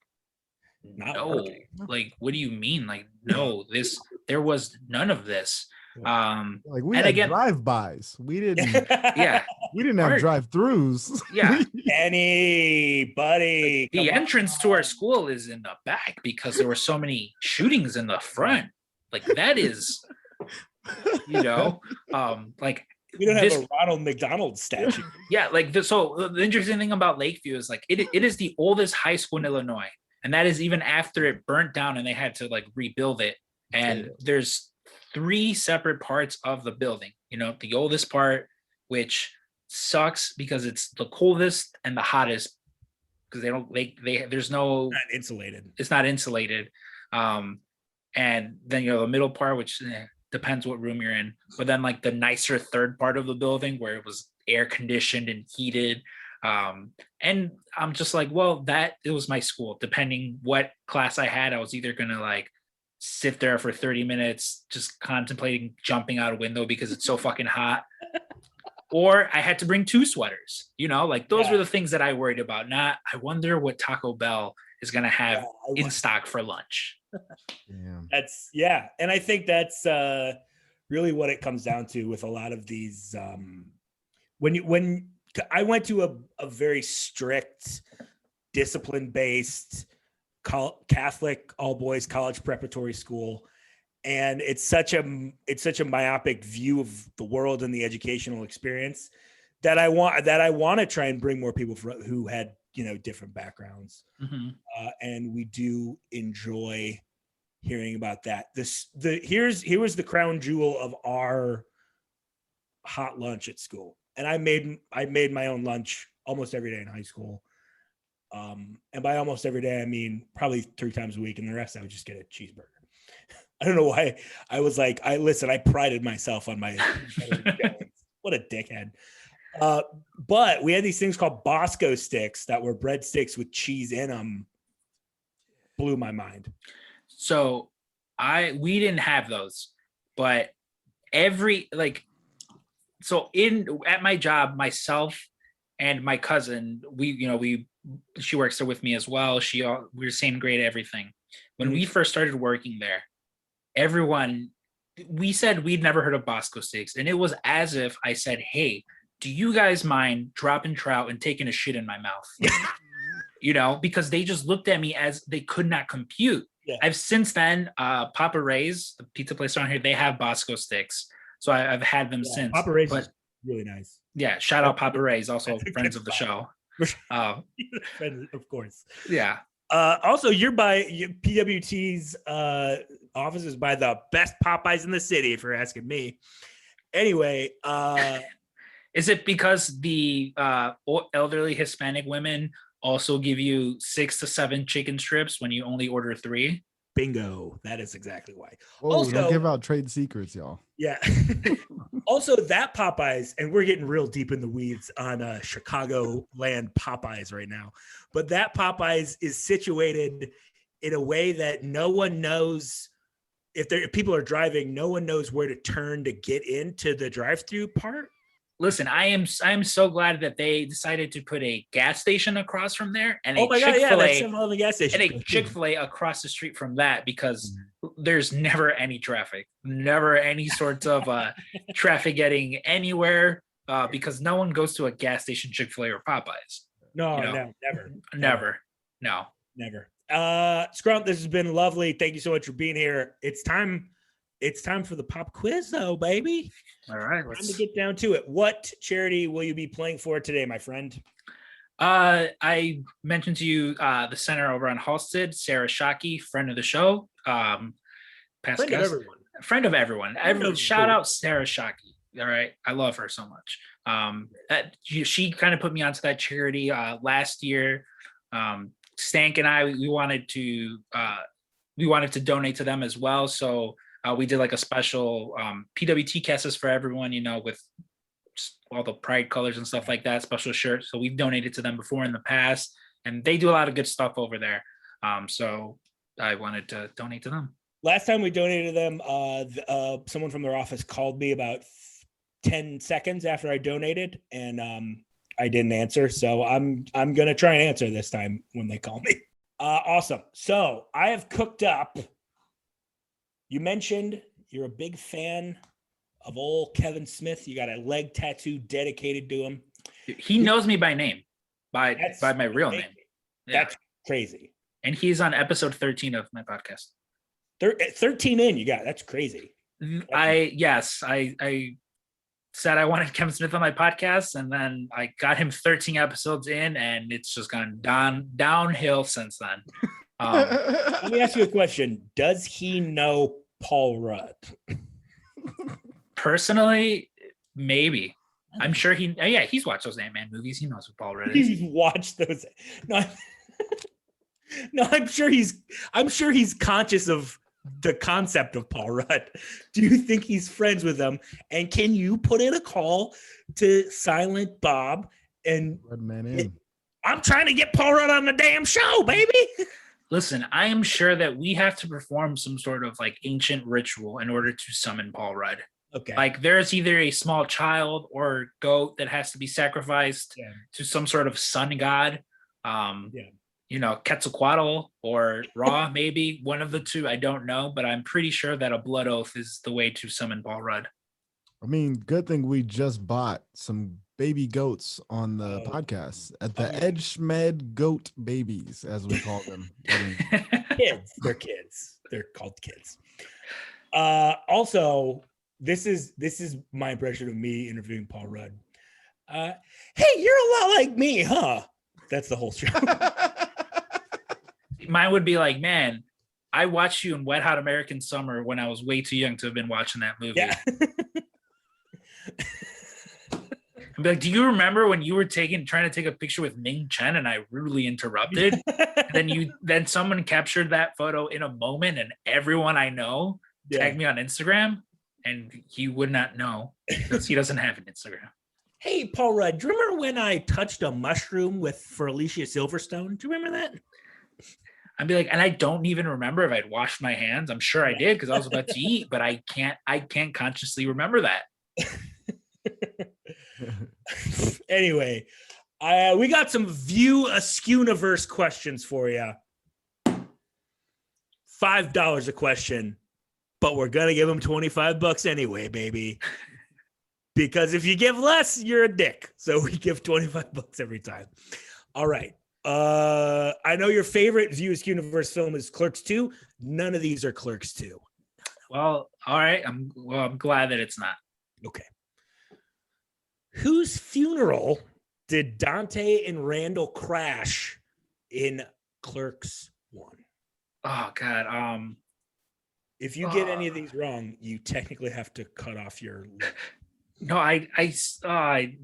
no, like, what do you mean? Like, no, this there was none of this. Like we and had again, drive-bys. We didn't. yeah, We didn't have drive-throughs. Yeah. Anybody. The entrance to our school is in the back because there were so many shootings in the front. Like that is, like we don't have a Ronald McDonald statue. Yeah, like so the interesting thing about Lakeview is like it is the oldest high school in Illinois, and that is even after it burnt down and they had to like rebuild it. And there's 3 separate parts of the building. The oldest part, which sucks because it's the coldest and the hottest because there's no not insulated. It's not insulated. And then the middle part, which depends what room you're in, but then like the nicer third part of the building where it was air conditioned and heated. And I'm just like, well, it was my school. Depending what class I had, I was either gonna like sit there for 30 minutes just contemplating jumping out a window because it's so fucking hot, or I had to bring 2 sweaters. Like those were the things that I worried about. Not, I wonder what Taco Bell is gonna have in stock for lunch. And I think that's really what it comes down to with a lot of these. When I went to a very strict, discipline-based Catholic all boys college preparatory school, and it's such a myopic view of the world and the educational experience that I want to try and bring more people who had different backgrounds. Mm-hmm. And we do enjoy hearing about that. Here was the crown jewel of our hot lunch at school, and I made my own lunch almost every day in high school. And by almost every day, I mean probably 3 times a week, and the rest I would just get a cheeseburger. I don't know why. I was like, I prided myself on my what a dickhead. But we had these things called Bosco sticks that were breadsticks with cheese in them. Blew my mind. So we didn't have those, but at my job, myself and my cousin, she works there with me as well. We're same grade, everything. When we first started working there, we said we'd never heard of Bosco sticks. And it was as if I said, hey, do you guys mind dropping trout and taking a shit in my mouth? Because they just looked at me as they could not compute. Yeah. I've since then, Papa Ray's, the pizza place around here, they have Bosco sticks. So I've had them since. Papa Ray's is really nice. Yeah, shout out Papa Ray's, also friends of the show. Of course. Yeah. Also, you're by PWT's office is by the best Popeyes in the city, if you're asking me. Anyway, is it because the elderly Hispanic women also give you 6 to 7 chicken strips when you only order 3? Bingo. That is exactly why. Also, don't give out trade secrets, y'all. Yeah. Also, that Popeyes, and we're getting real deep in the weeds on Chicago land Popeyes right now, but that Popeyes is situated in a way that no one knows. If people are driving, no one knows where to turn to get into the drive-through part. Listen, I am so glad that they decided to put a gas station across from there and that's 7-Eleven gas station. And a Chick-fil-A across the street from that, because there's never any traffic, never any sorts of traffic getting anywhere because no one goes to a gas station, Chick-fil-A or Popeyes. No, never. Scrump, this has been lovely. Thank you so much for being here. It's time for the pop quiz, though, baby. All right, time to get down to it. What charity will you be playing for today, my friend? I mentioned to you the center over on Halstead, Sarah Shockey, friend of the show. Friend of everyone. Shout out Sarah Shockey. All right, I love her so much. She kind of put me onto that charity last year. Stank and I, we wanted to donate to them as well. So we did like a special PWT Cast for everyone, with all the pride colors and stuff like that, special shirts. So we've donated to them before in the past, and they do a lot of good stuff over there. So I wanted to donate to them. Last time we donated to them, someone from their office called me about 10 seconds after I donated, and I didn't answer. So I'm gonna try and answer this time when they call me. Awesome. So I have cooked up You mentioned you're a big fan of old Kevin Smith. You got a leg tattoo dedicated to him. He knows me by name, by my real name. Yeah. That's crazy. And he's on episode 13 of my podcast. 13 in, you got. That's crazy. I said I wanted Kevin Smith on my podcast, and then I got him 13 episodes in, and it's just gone downhill since then. Let me ask you a question. Does he know Paul Rudd? Personally, maybe. I'm sure he's watched those Ant-Man movies. He knows who Paul Rudd is. He's watched those. No, I'm sure he's conscious of the concept of Paul Rudd. Do you think he's friends with them? And can you put in a call to Silent Bob and I'm trying to get Paul Rudd on the damn show, baby. Listen, I am sure that we have to perform some sort of like ancient ritual in order to summon Paul Rudd. Okay. Like there's either a small child or goat that has to be sacrificed to some sort of sun god. Quetzalcoatl or Ra, maybe one of the two. I don't know, but I'm pretty sure that a blood oath is the way to summon Paul Rudd. I mean, good thing we just bought some baby goats on the podcast at the Edgemed goat babies, as we call them. Kids. They're kids. They're called kids. Also, this is my impression of me interviewing Paul Rudd. Hey, you're a lot like me, huh? That's the whole show. Mine would be like, man, I watched you in Wet Hot American Summer when I was way too young to have been watching that movie. Yeah. I'd be like, do you remember when you were trying to take a picture with Ming Chen and I rudely interrupted? then someone captured that photo in a moment and everyone I know tagged me on Instagram, and he would not know because he doesn't have an Instagram. Hey, Paul Rudd, do you remember when I touched a mushroom for Alicia Silverstone? Do you remember that? I'd be like, and I don't even remember if I'd washed my hands. I'm sure I did because I was about to eat, but I can't consciously remember that. Anyway, we got some View Askewniverse questions for you. $5 a question, but we're gonna give them $25 anyway, baby. Because if you give less, you're a dick. So we give $25 every time. All right. I know your favorite View Askewniverse film is Clerks 2. None of these are Clerks 2. Well, all right. I'm glad that it's not. Okay. Whose funeral did Dante and Randall crash in Clerks 1? Oh God. If you get any of these wrong, you technically have to cut off your lip. No, I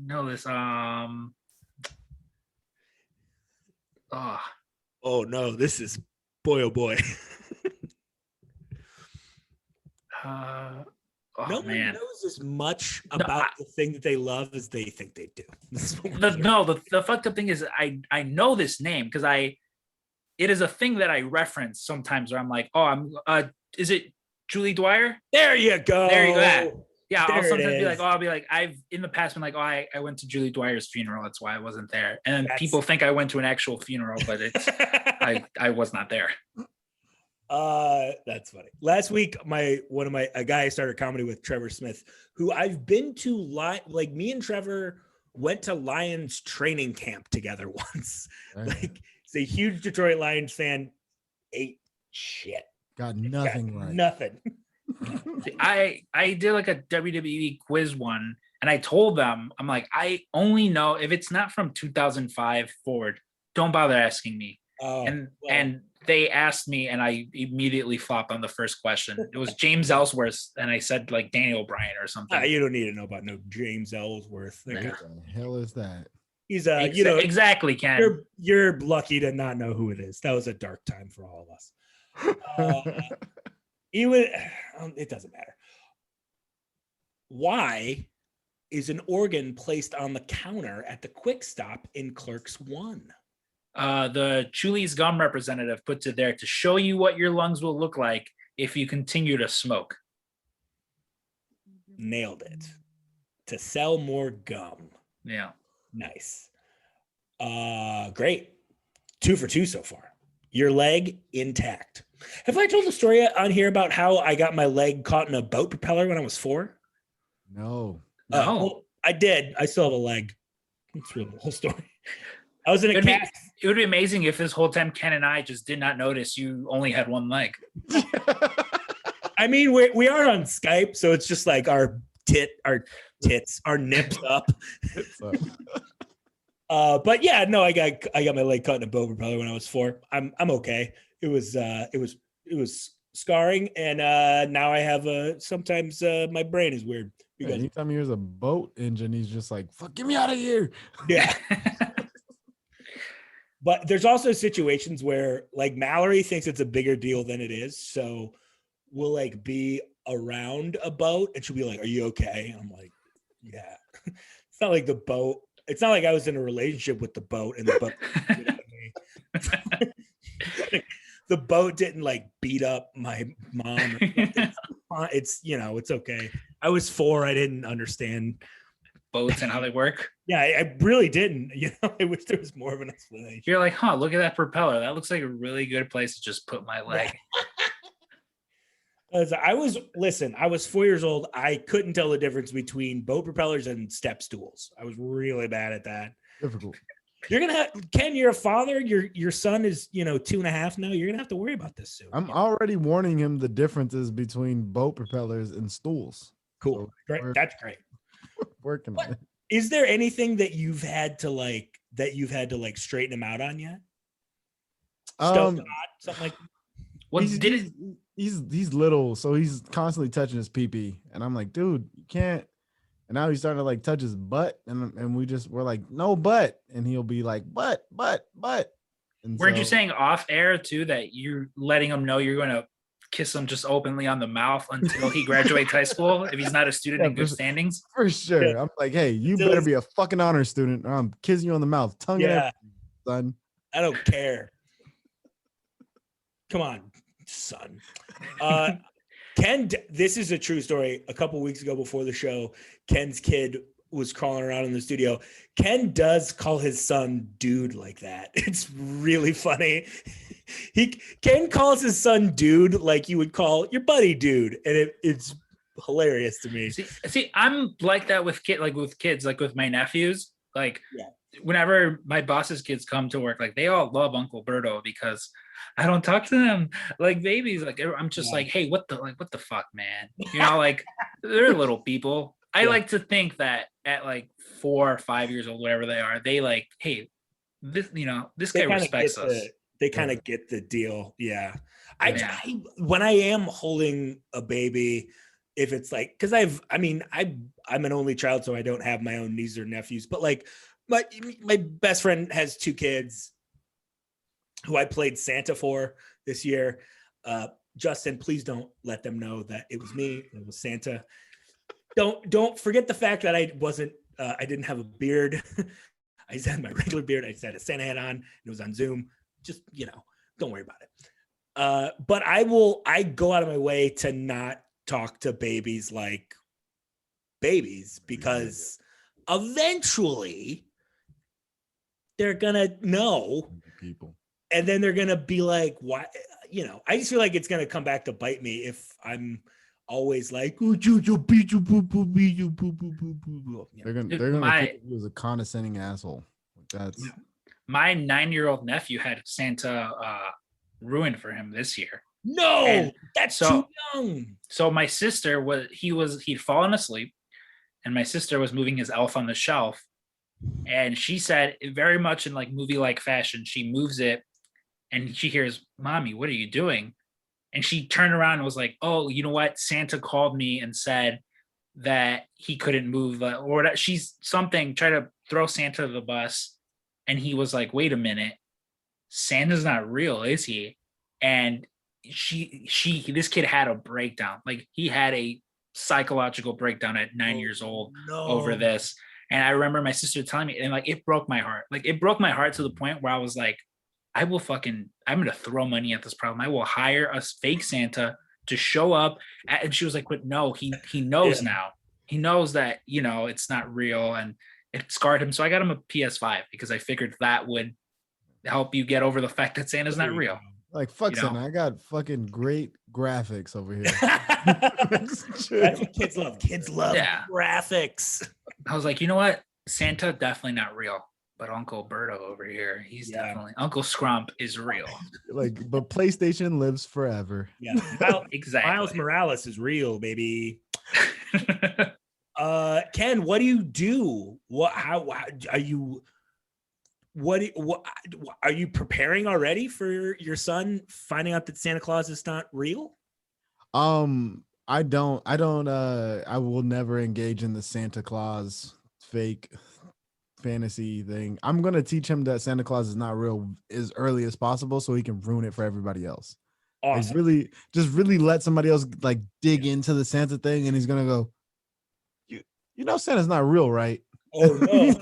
know this. Oh no, this is boy oh boy. No one knows as much about the thing that they love as they think they do. The fucked up thing is I know this name because it is a thing that I reference sometimes where I'm like, is it Julie Dwyer? There you go. There you go. Yeah, I'll sometimes be like, I've in the past been like, I went to Julie Dwyer's funeral. That's why I wasn't there. And people think I went to an actual funeral, but it's I was not there. That's funny. Last week, a guy I started comedy with, Trevor Smith, who I've been to me and Trevor went to Lions training camp together once. Right. Like, he's a huge Detroit Lions fan. Ate shit. Got nothing right. Nothing. I did like a WWE quiz one, and I told them, I'm like, I only know if it's not from 2005 forward, don't bother asking me. And they asked me, and I immediately flopped on the first question. It was James Ellsworth, and I said like Daniel Bryan or something. You don't need to know about no James Ellsworth. What the hell is that? He's exactly, Ken. You're lucky to not know who it is. That was a dark time for all of us. It doesn't matter. Why is an organ placed on the counter at the Quick Stop in Clerks 1? The Chuli's gum representative puts it there to show you what your lungs will look like if you continue to smoke. Nailed it. To sell more gum. Yeah. Nice. Great. 2 for 2 so far. Your leg intact. Have I told the story on here about how I got my leg caught in a boat propeller when I was 4? No. No. Well, I did. I still have a leg. That's really the whole story. I was in a cast. It would be amazing if this whole time Ken and I just did not notice you only had one leg. I mean, we are on Skype, so it's just like our tits, our nips up. But yeah, no, I got my leg cut in a boat propeller when I was 4. I'm okay. It was scarring, and now I have sometimes my brain is weird. Because anytime he hears a boat engine, he's just like, "Fuck, get me out of here!" Yeah. But there's also situations where like Mallory thinks it's a bigger deal than it is, so we'll like be around a boat, and she'll be like, "Are you okay?" And I'm like, "Yeah." It's not like the boat. It's not like I was in a relationship with the boat, and the boat did it me. The boat didn't like beat up my mom. It's it's okay. I was 4. I didn't understand boats and how they work. Yeah, I really didn't. I wish there was more of an explanation. You're like, huh, look at that propeller. That looks like a really good place to just put my leg. I was 4 years old. I couldn't tell the difference between boat propellers and step stools. I was really bad at that. Difficult. You're gonna have Ken. You're a father. Your son is 2.5 now. You're gonna have to worry about this soon. I'm already warning him the differences between boat propellers and stools. Cool. So great. That's great. Working on it. Is there anything that you've had to straighten him out on yet? Something like that? What did it? He's little, so he's constantly touching his pee-pee, and I'm like, dude, you can't. And now he's starting to like touch his butt, and we're like, no butt, and he'll be like, butt. And weren't you saying off air too that you're letting him know you're going to kiss him just openly on the mouth until he graduates high school if he's not a student in good standings? For sure. Yeah. I'm like, hey, you better be a fucking honor student, or I'm kissing you on the mouth, tongue and everything, son. I don't care. Come on, son. Ken, this is a true story. A couple weeks ago before the show, Ken's kid was crawling around in the studio. Ken does call his son dude like that. It's really funny. Ken calls his son dude like you would call your buddy dude, and it's hilarious to me. See, I'm like that with kids, like with my nephews. Like whenever my boss's kids come to work, like they all love Uncle Berto because I don't talk to them like babies. Like I'm just like, hey, what the fuck, man? Like they're little people. I like to think that at like 4 or 5 years old, whatever they are, they like, hey, this guy respects us. They kind of get the deal. Yeah. I when I am holding a baby, if it's like, because I'm an only child, so I don't have my own nieces or nephews, but like my best friend has 2 kids who I played Santa for this year. Justin, please don't let them know that it was me. It was Santa. Don't forget the fact that I didn't have a beard. I just had my regular beard. I just had a Santa hat on, and it was on Zoom. Just, don't worry about it. But I go out of my way to not talk to babies like babies, because eventually they're gonna know people, and then they're gonna be like, why? I just feel like it's gonna come back to bite me if I'm always like, they're gonna think he was a condescending asshole. That's my 9-year-old nephew had Santa ruined for him this year. No, that's too young. So my sister he'd fallen asleep, and my sister was moving his elf on the shelf, and she said, very much in like movie-like fashion, she moves it, and she hears, "Mommy, what are you doing?" And she turned around and was like, "Oh, you know what? Santa called me and said that he couldn't move, or that she's something." Try to throw Santa to the bus, and he was like, "Wait a minute, Santa's not real, is he?" And this kid had a breakdown. Like he had a psychological breakdown at 9 years old over this. And I remember my sister telling me, and like it broke my heart. Like it broke my heart to the point where I was like, I'm going to throw money at this problem. I will hire a fake Santa to show up. And she was like, but no, he knows now. He knows that, it's not real, and it scarred him. So I got him a PS5 because I figured that would help you get over the fact that Santa's not real. Like, fuck You know? Santa. I got fucking great graphics over here. That's what kids love. Kids love graphics. I was like, you know what? Santa definitely not real, but Uncle Berto over here, he's definitely Uncle Scrump is real. Like, but PlayStation lives forever. Yeah, exactly. Miles Morales is real, baby. Ken, what do you do? How are you? What are you preparing already for your son finding out that Santa Claus is not real? I will never engage in the Santa Claus fake fantasy thing. I'm gonna teach him that Santa Claus is not real as early as possible so he can ruin it for everybody else. Awesome. Like really let somebody else like dig into the Santa thing, and he's gonna go, you know Santa's not real, right? Oh no.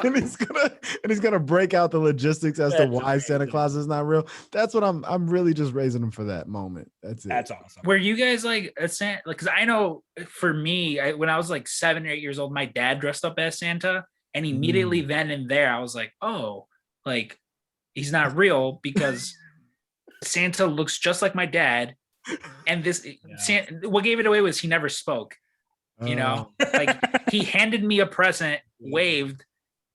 and he's gonna break out the logistics as to why Santa Claus is not real. That's what I'm really just raising him for that moment. That's it. That's awesome. Were you guys like a Santa? Because I know for me, when I was like 7 or 8 years old, my dad dressed up as Santa, and immediately then and there, I was like, oh, like he's not real because Santa looks just like my dad, and this Santa, what gave it away was he never spoke. You know, like he handed me a present, waved,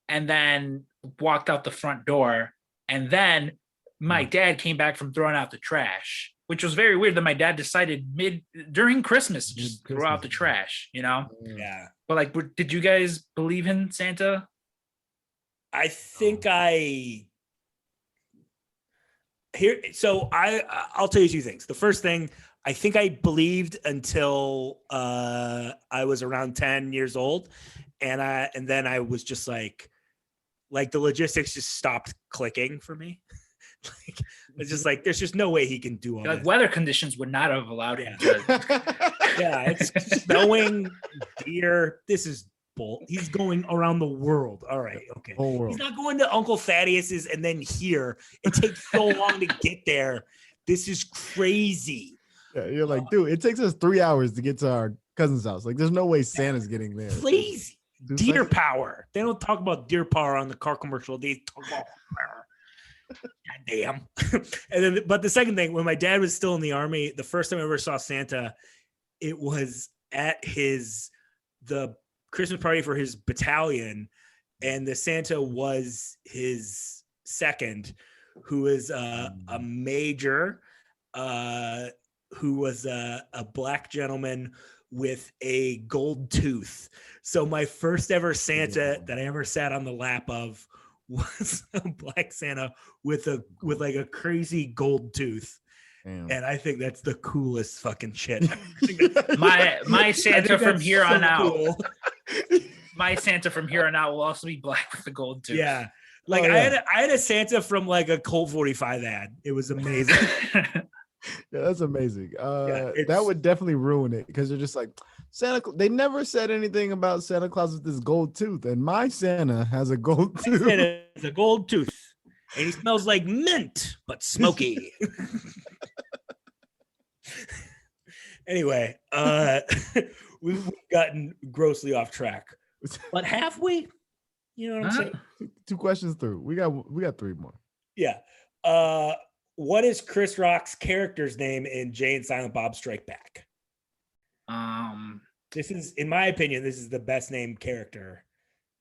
and then walked out the front door. And then my dad came back from throwing out the trash, which was very weird that my dad decided during Christmas to just throw out the trash, you know? Yeah. But like, did you guys believe in Santa? I think I'll tell you two things. The first thing, I think I believed until I was around 10 years old, and then I was just like the logistics just stopped clicking for me. Like it's just like there's just no way he can do all like this. Weather conditions would not have allowed him to. Yeah, it's snowing, deer. This is bull. He's going around the world. All right, okay. He's not going to Uncle Thaddeus's and then here. It takes so long to get there. This is crazy. Yeah, you're like, dude, it takes us 3 hours to get to our cousin's house. Like, there's no way Santa's getting there. Please, deer power. They don't talk about deer power on the car commercial. They talk about God damn. And then, but the second thing, when my dad was still in the Army, the first time I ever saw Santa, it was at the Christmas party for his battalion, and the Santa was his second, who is a major, who was a black gentleman with a gold tooth. So my first ever Santa that I ever sat on the lap of was a black Santa with like a crazy gold tooth. Damn. And I think that's the coolest fucking shit. My Santa from here on out. My Santa from here on out will also be black with the gold tooth. Yeah. Like I had a Santa from like a Colt 45 ad. It was amazing. Yeah, that's amazing. That would definitely ruin it because they're just like Santa. They never said anything about Santa Claus with this gold tooth, and my Santa has a gold tooth. Santa has a gold tooth, and he smells like mint but smoky. Anyway, we've gotten grossly off track, but have we? You know what I'm saying? Two questions through. We got three more. Yeah. What is Chris Rock's character's name in Jay and Silent Bob Strike Back? This is, in my opinion, this is the best named character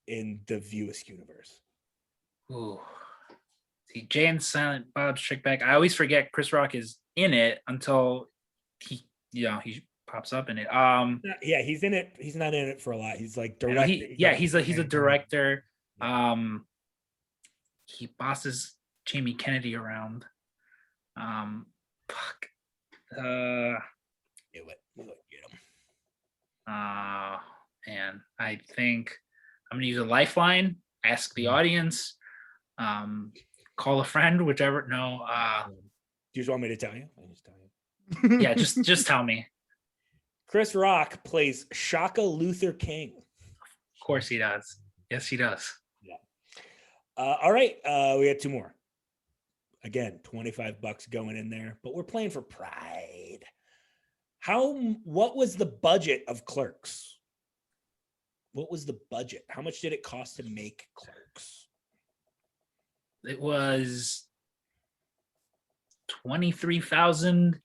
in the Viewers universe. Ooh. See, Jay and Silent Bob Strike Back. I always forget Chris Rock is in it until he pops up in it. Yeah, he's in it. He's not in it for a lot. He's like director. He's a director. He bosses Jamie Kennedy around. Fuck. Get him. And I think I'm gonna use a lifeline. Ask the audience. Call a friend, whichever. No. Do you just want me to tell you? I'll just tell you. Yeah, just tell me. Chris Rock plays Shaka Luther King. Of course he does. Yes, he does. Yeah. All right. We got two more. Again, $25 going in there, but we're playing for pride. What was the budget of Clerks? What was the budget? How much did it cost to make Clerks? It was 23,000,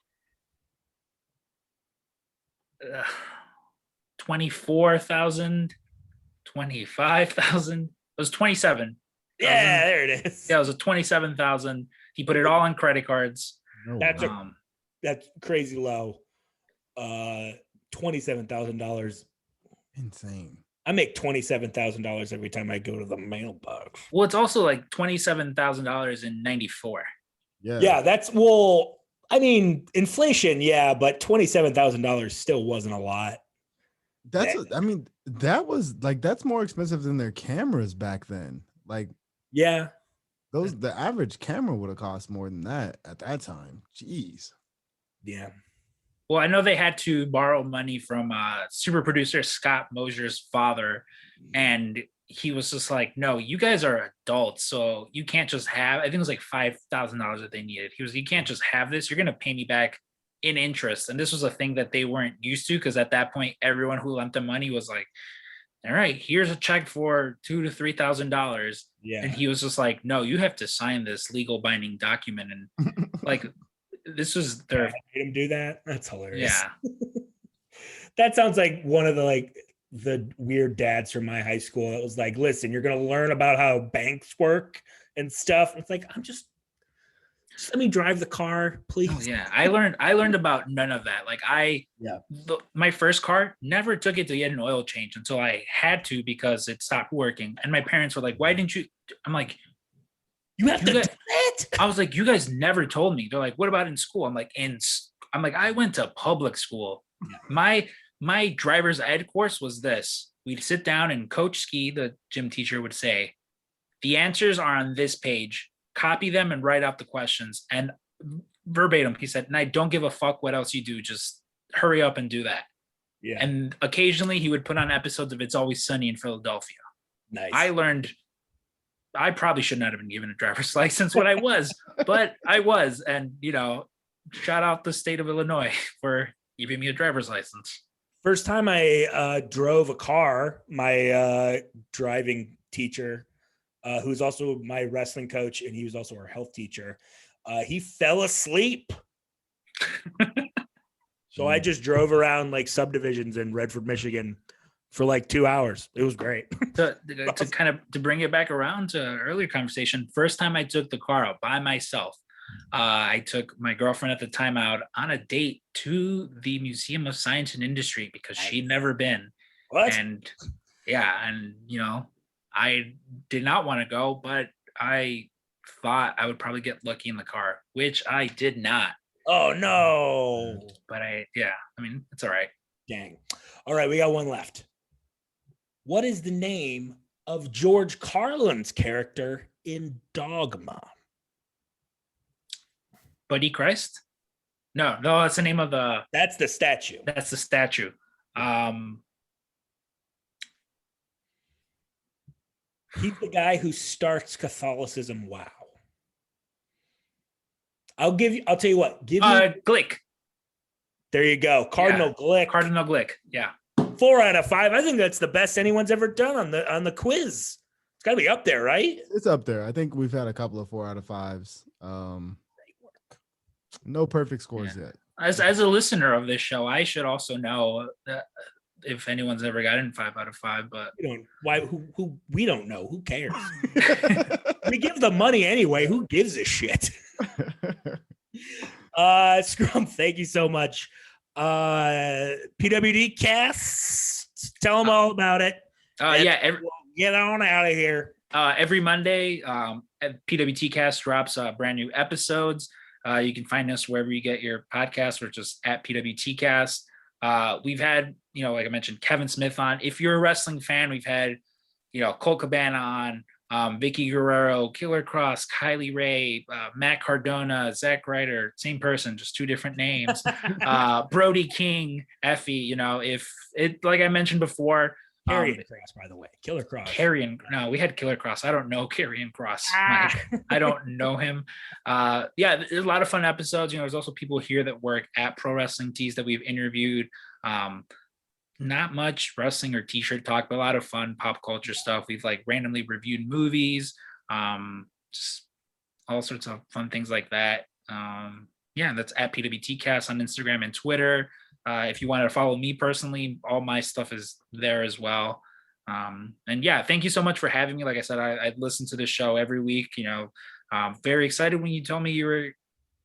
24,000, 25,000. It was 27. Yeah, there it is. Yeah, it was a 27,000. He put it all on credit cards. No That's way. that's crazy low. $27,000. Insane. I make $27,000 every time I go to the mailbox. Well, it's also like $27,000 in 94. Yeah. That's well. I mean, inflation, yeah, but $27,000 still wasn't a lot. That was like that's more expensive than their cameras back then. Like, yeah, the average camera would have cost more than that at that time. Jeez. Yeah. Well, I know they had to borrow money from super producer Scott Mosier's father, and he was just like, "No, you guys are adults, so you can't just have." I think it was like $5,000 that they needed. He was, "You can't just have this. You're gonna pay me back in interest." And this was a thing that they weren't used to, because at that point, everyone who lent them money was like, "All right, here's a check for $2,000 to $3,000." Yeah. And he was just like, "No, you have to sign this legal binding document." And like, this was their. I made him do that. That's hilarious. Yeah. That sounds like one of the weird dads from my high school. It was like, listen, you're going to learn about how banks work and stuff. It's like, just let me drive the car, please. Oh, yeah. I learned about none of that. Like my first car, never took it to get an oil change until I had to, because it stopped working. And my parents were like, "Why didn't you?" I'm like, you have to do it. I was like, "You guys never told me." They're like, "What about in school?" I'm like, I went to public school. My driver's ed course was this. We'd sit down and Coach Ski, the gym teacher, would say, "The answers are on this page. Copy them and write out the questions." And verbatim, he said, "And I don't give a fuck what else you do. Just hurry up and do that." Yeah. And occasionally he would put on episodes of It's Always Sunny in Philadelphia. Nice. I learned I probably should not have been given a driver's license when I was, but I was. And, shout out the state of Illinois for giving me a driver's license. First time I drove a car, my driving teacher, who's also my wrestling coach, and he was also our health teacher, he fell asleep. So I just drove around like subdivisions in Redford, Michigan for like 2 hours. It was great. To bring it back around to an earlier conversation, first time I took the car out by myself, I took my girlfriend at the time out on a date to the Museum of Science and Industry, because she'd never been. What? And I did not want to go, but I thought I would probably get lucky in the car, which I did not. Oh no. But it's all right. Dang. All right, we got one left. What is the name of George Carlin's character in Dogma? Buddy Christ? No, that's the name of the. That's the statue. That's the statue. He's the guy who starts Catholicism. Wow. I'll tell you what. Glick. There you go. Cardinal Glick. Cardinal Glick. Yeah. 4 out of 5. I think that's the best anyone's ever done on the quiz. It's got to be up there, right? It's up there. I think we've had a couple of 4 out of 5s. No perfect scores yet. As a listener of this show, I should also know that if anyone's ever gotten 5 out of 5, but we don't know. Who cares? We give the money anyway. Who gives a shit? Scrump, thank you so much. PWT Cast, tell them all about it. Get on out of here. Every Monday, PWT Cast drops brand new episodes. You can find us wherever you get your podcasts, or just at PWT Cast. We've had, like I mentioned, Kevin Smith on. If you're a wrestling fan, we've had, Colt Cabana on, Vicky Guerrero, Killer Cross, Kylie Ray, Matt Cardona, Zack Ryder, same person, just 2 different names. Brody King, Effie, if it, like I mentioned before. Karrion Cross, by the way. Killer Cross. No, we had Killer Cross. I don't know Karrion Cross. I don't know him. There's a lot of fun episodes. There's also people here that work at Pro Wrestling Tees that we've interviewed. Not much wrestling or t-shirt talk, but a lot of fun pop culture stuff. We've randomly reviewed movies, just all sorts of fun things like that. Yeah, that's at PWT Cast on Instagram and Twitter. If you want to follow me personally, all my stuff is there as well. And yeah, thank you so much for having me. Like I said, I listen to this show every week. Very excited when you told me you were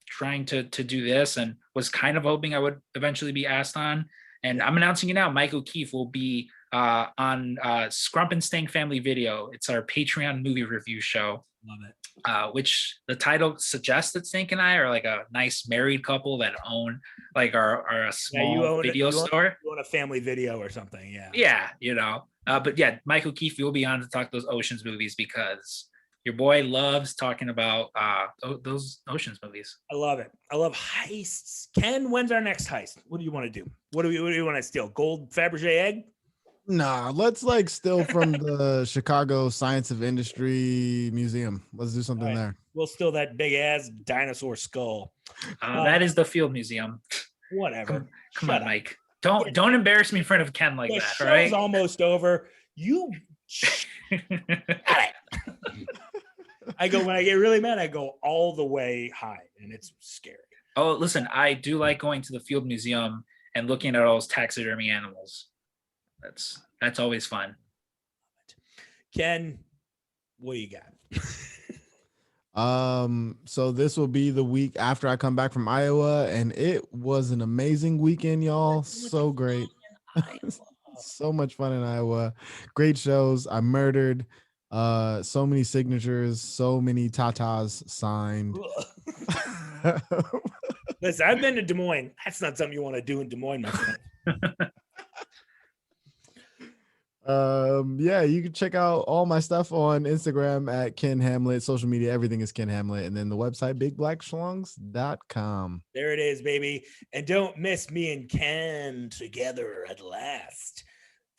trying to do this, and was kind of hoping I would eventually be asked on. And I'm announcing it now. Mike O'Keefe will be on Scrump and Stank Family Video. It's our Patreon movie review show. Love it. Which the title suggests that Stank and I are like a nice married couple that own like our small video store. You own a family video or something, yeah. But yeah, Mike O'Keefe will be on to talk those Oceans movies, because your boy loves talking about those Oceans movies. I love it. I love heists. Ken, when's our next heist? What do you want to do? What do you want to steal? Gold Fabergé egg? Nah, let's like steal from the Chicago Science of Industry Museum. Let's do something there. We'll steal that big ass dinosaur skull. That is the Field Museum. Whatever. Come on, Mike. Don't embarrass me in front of Ken like that. Show's all right? Almost over. You. I go, when I get really mad, I go all the way high, and it's scary. Oh, listen, I do like going to the Field Museum and looking at all those taxidermy animals. That's always fun. Ken, what do you got? So this will be the week after I come back from Iowa, and it was an amazing weekend, y'all. So great. So much fun in Iowa. Great shows. I murdered. So many signatures, so many tatas signed. Listen, I've been to Des Moines. That's not something you want to do in Des Moines, my friend. Yeah, you can check out all my stuff on Instagram at Ken Hamlett. Social media, everything is Ken Hamlett. And then the website, bigblackschlungs.com. There it is, baby. And don't miss me and Ken together at last.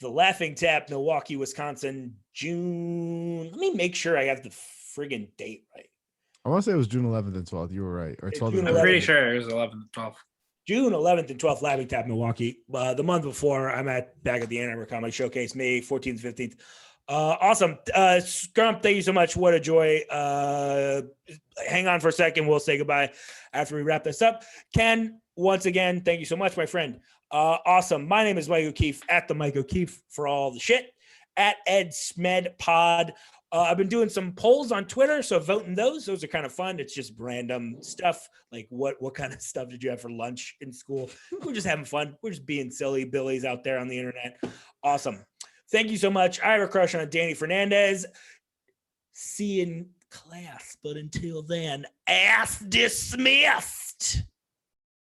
The Laughing Tap, Milwaukee, Wisconsin, June. Let me make sure I got the friggin' date right. I want to say it was June 11th and 12th. You were right. Or 12th. I'm pretty sure it was 11th and 12th. June 11th and 12th, Laughing Tap, Milwaukee. The month before, I'm back at the Ann Arbor Comic Showcase, May 14th, 15th. Awesome. Scrump, thank you so much. What a joy. Hang on for a second. We'll say goodbye after we wrap this up. Ken, once again, thank you so much, my friend. Awesome. My name is Mike O'Keefe, at the Mike O'Keefe for all the shit, at Ed Smed Pod. I've been doing some polls on Twitter, so vote in those. Those are kind of fun. It's just random stuff, like what kind of stuff did you have for lunch in school? We're just having fun. We're just being silly Billies out there on the internet. Awesome. Thank you so much. I have a crush on Danny Fernandez. See you in class, but until then, ass dismissed.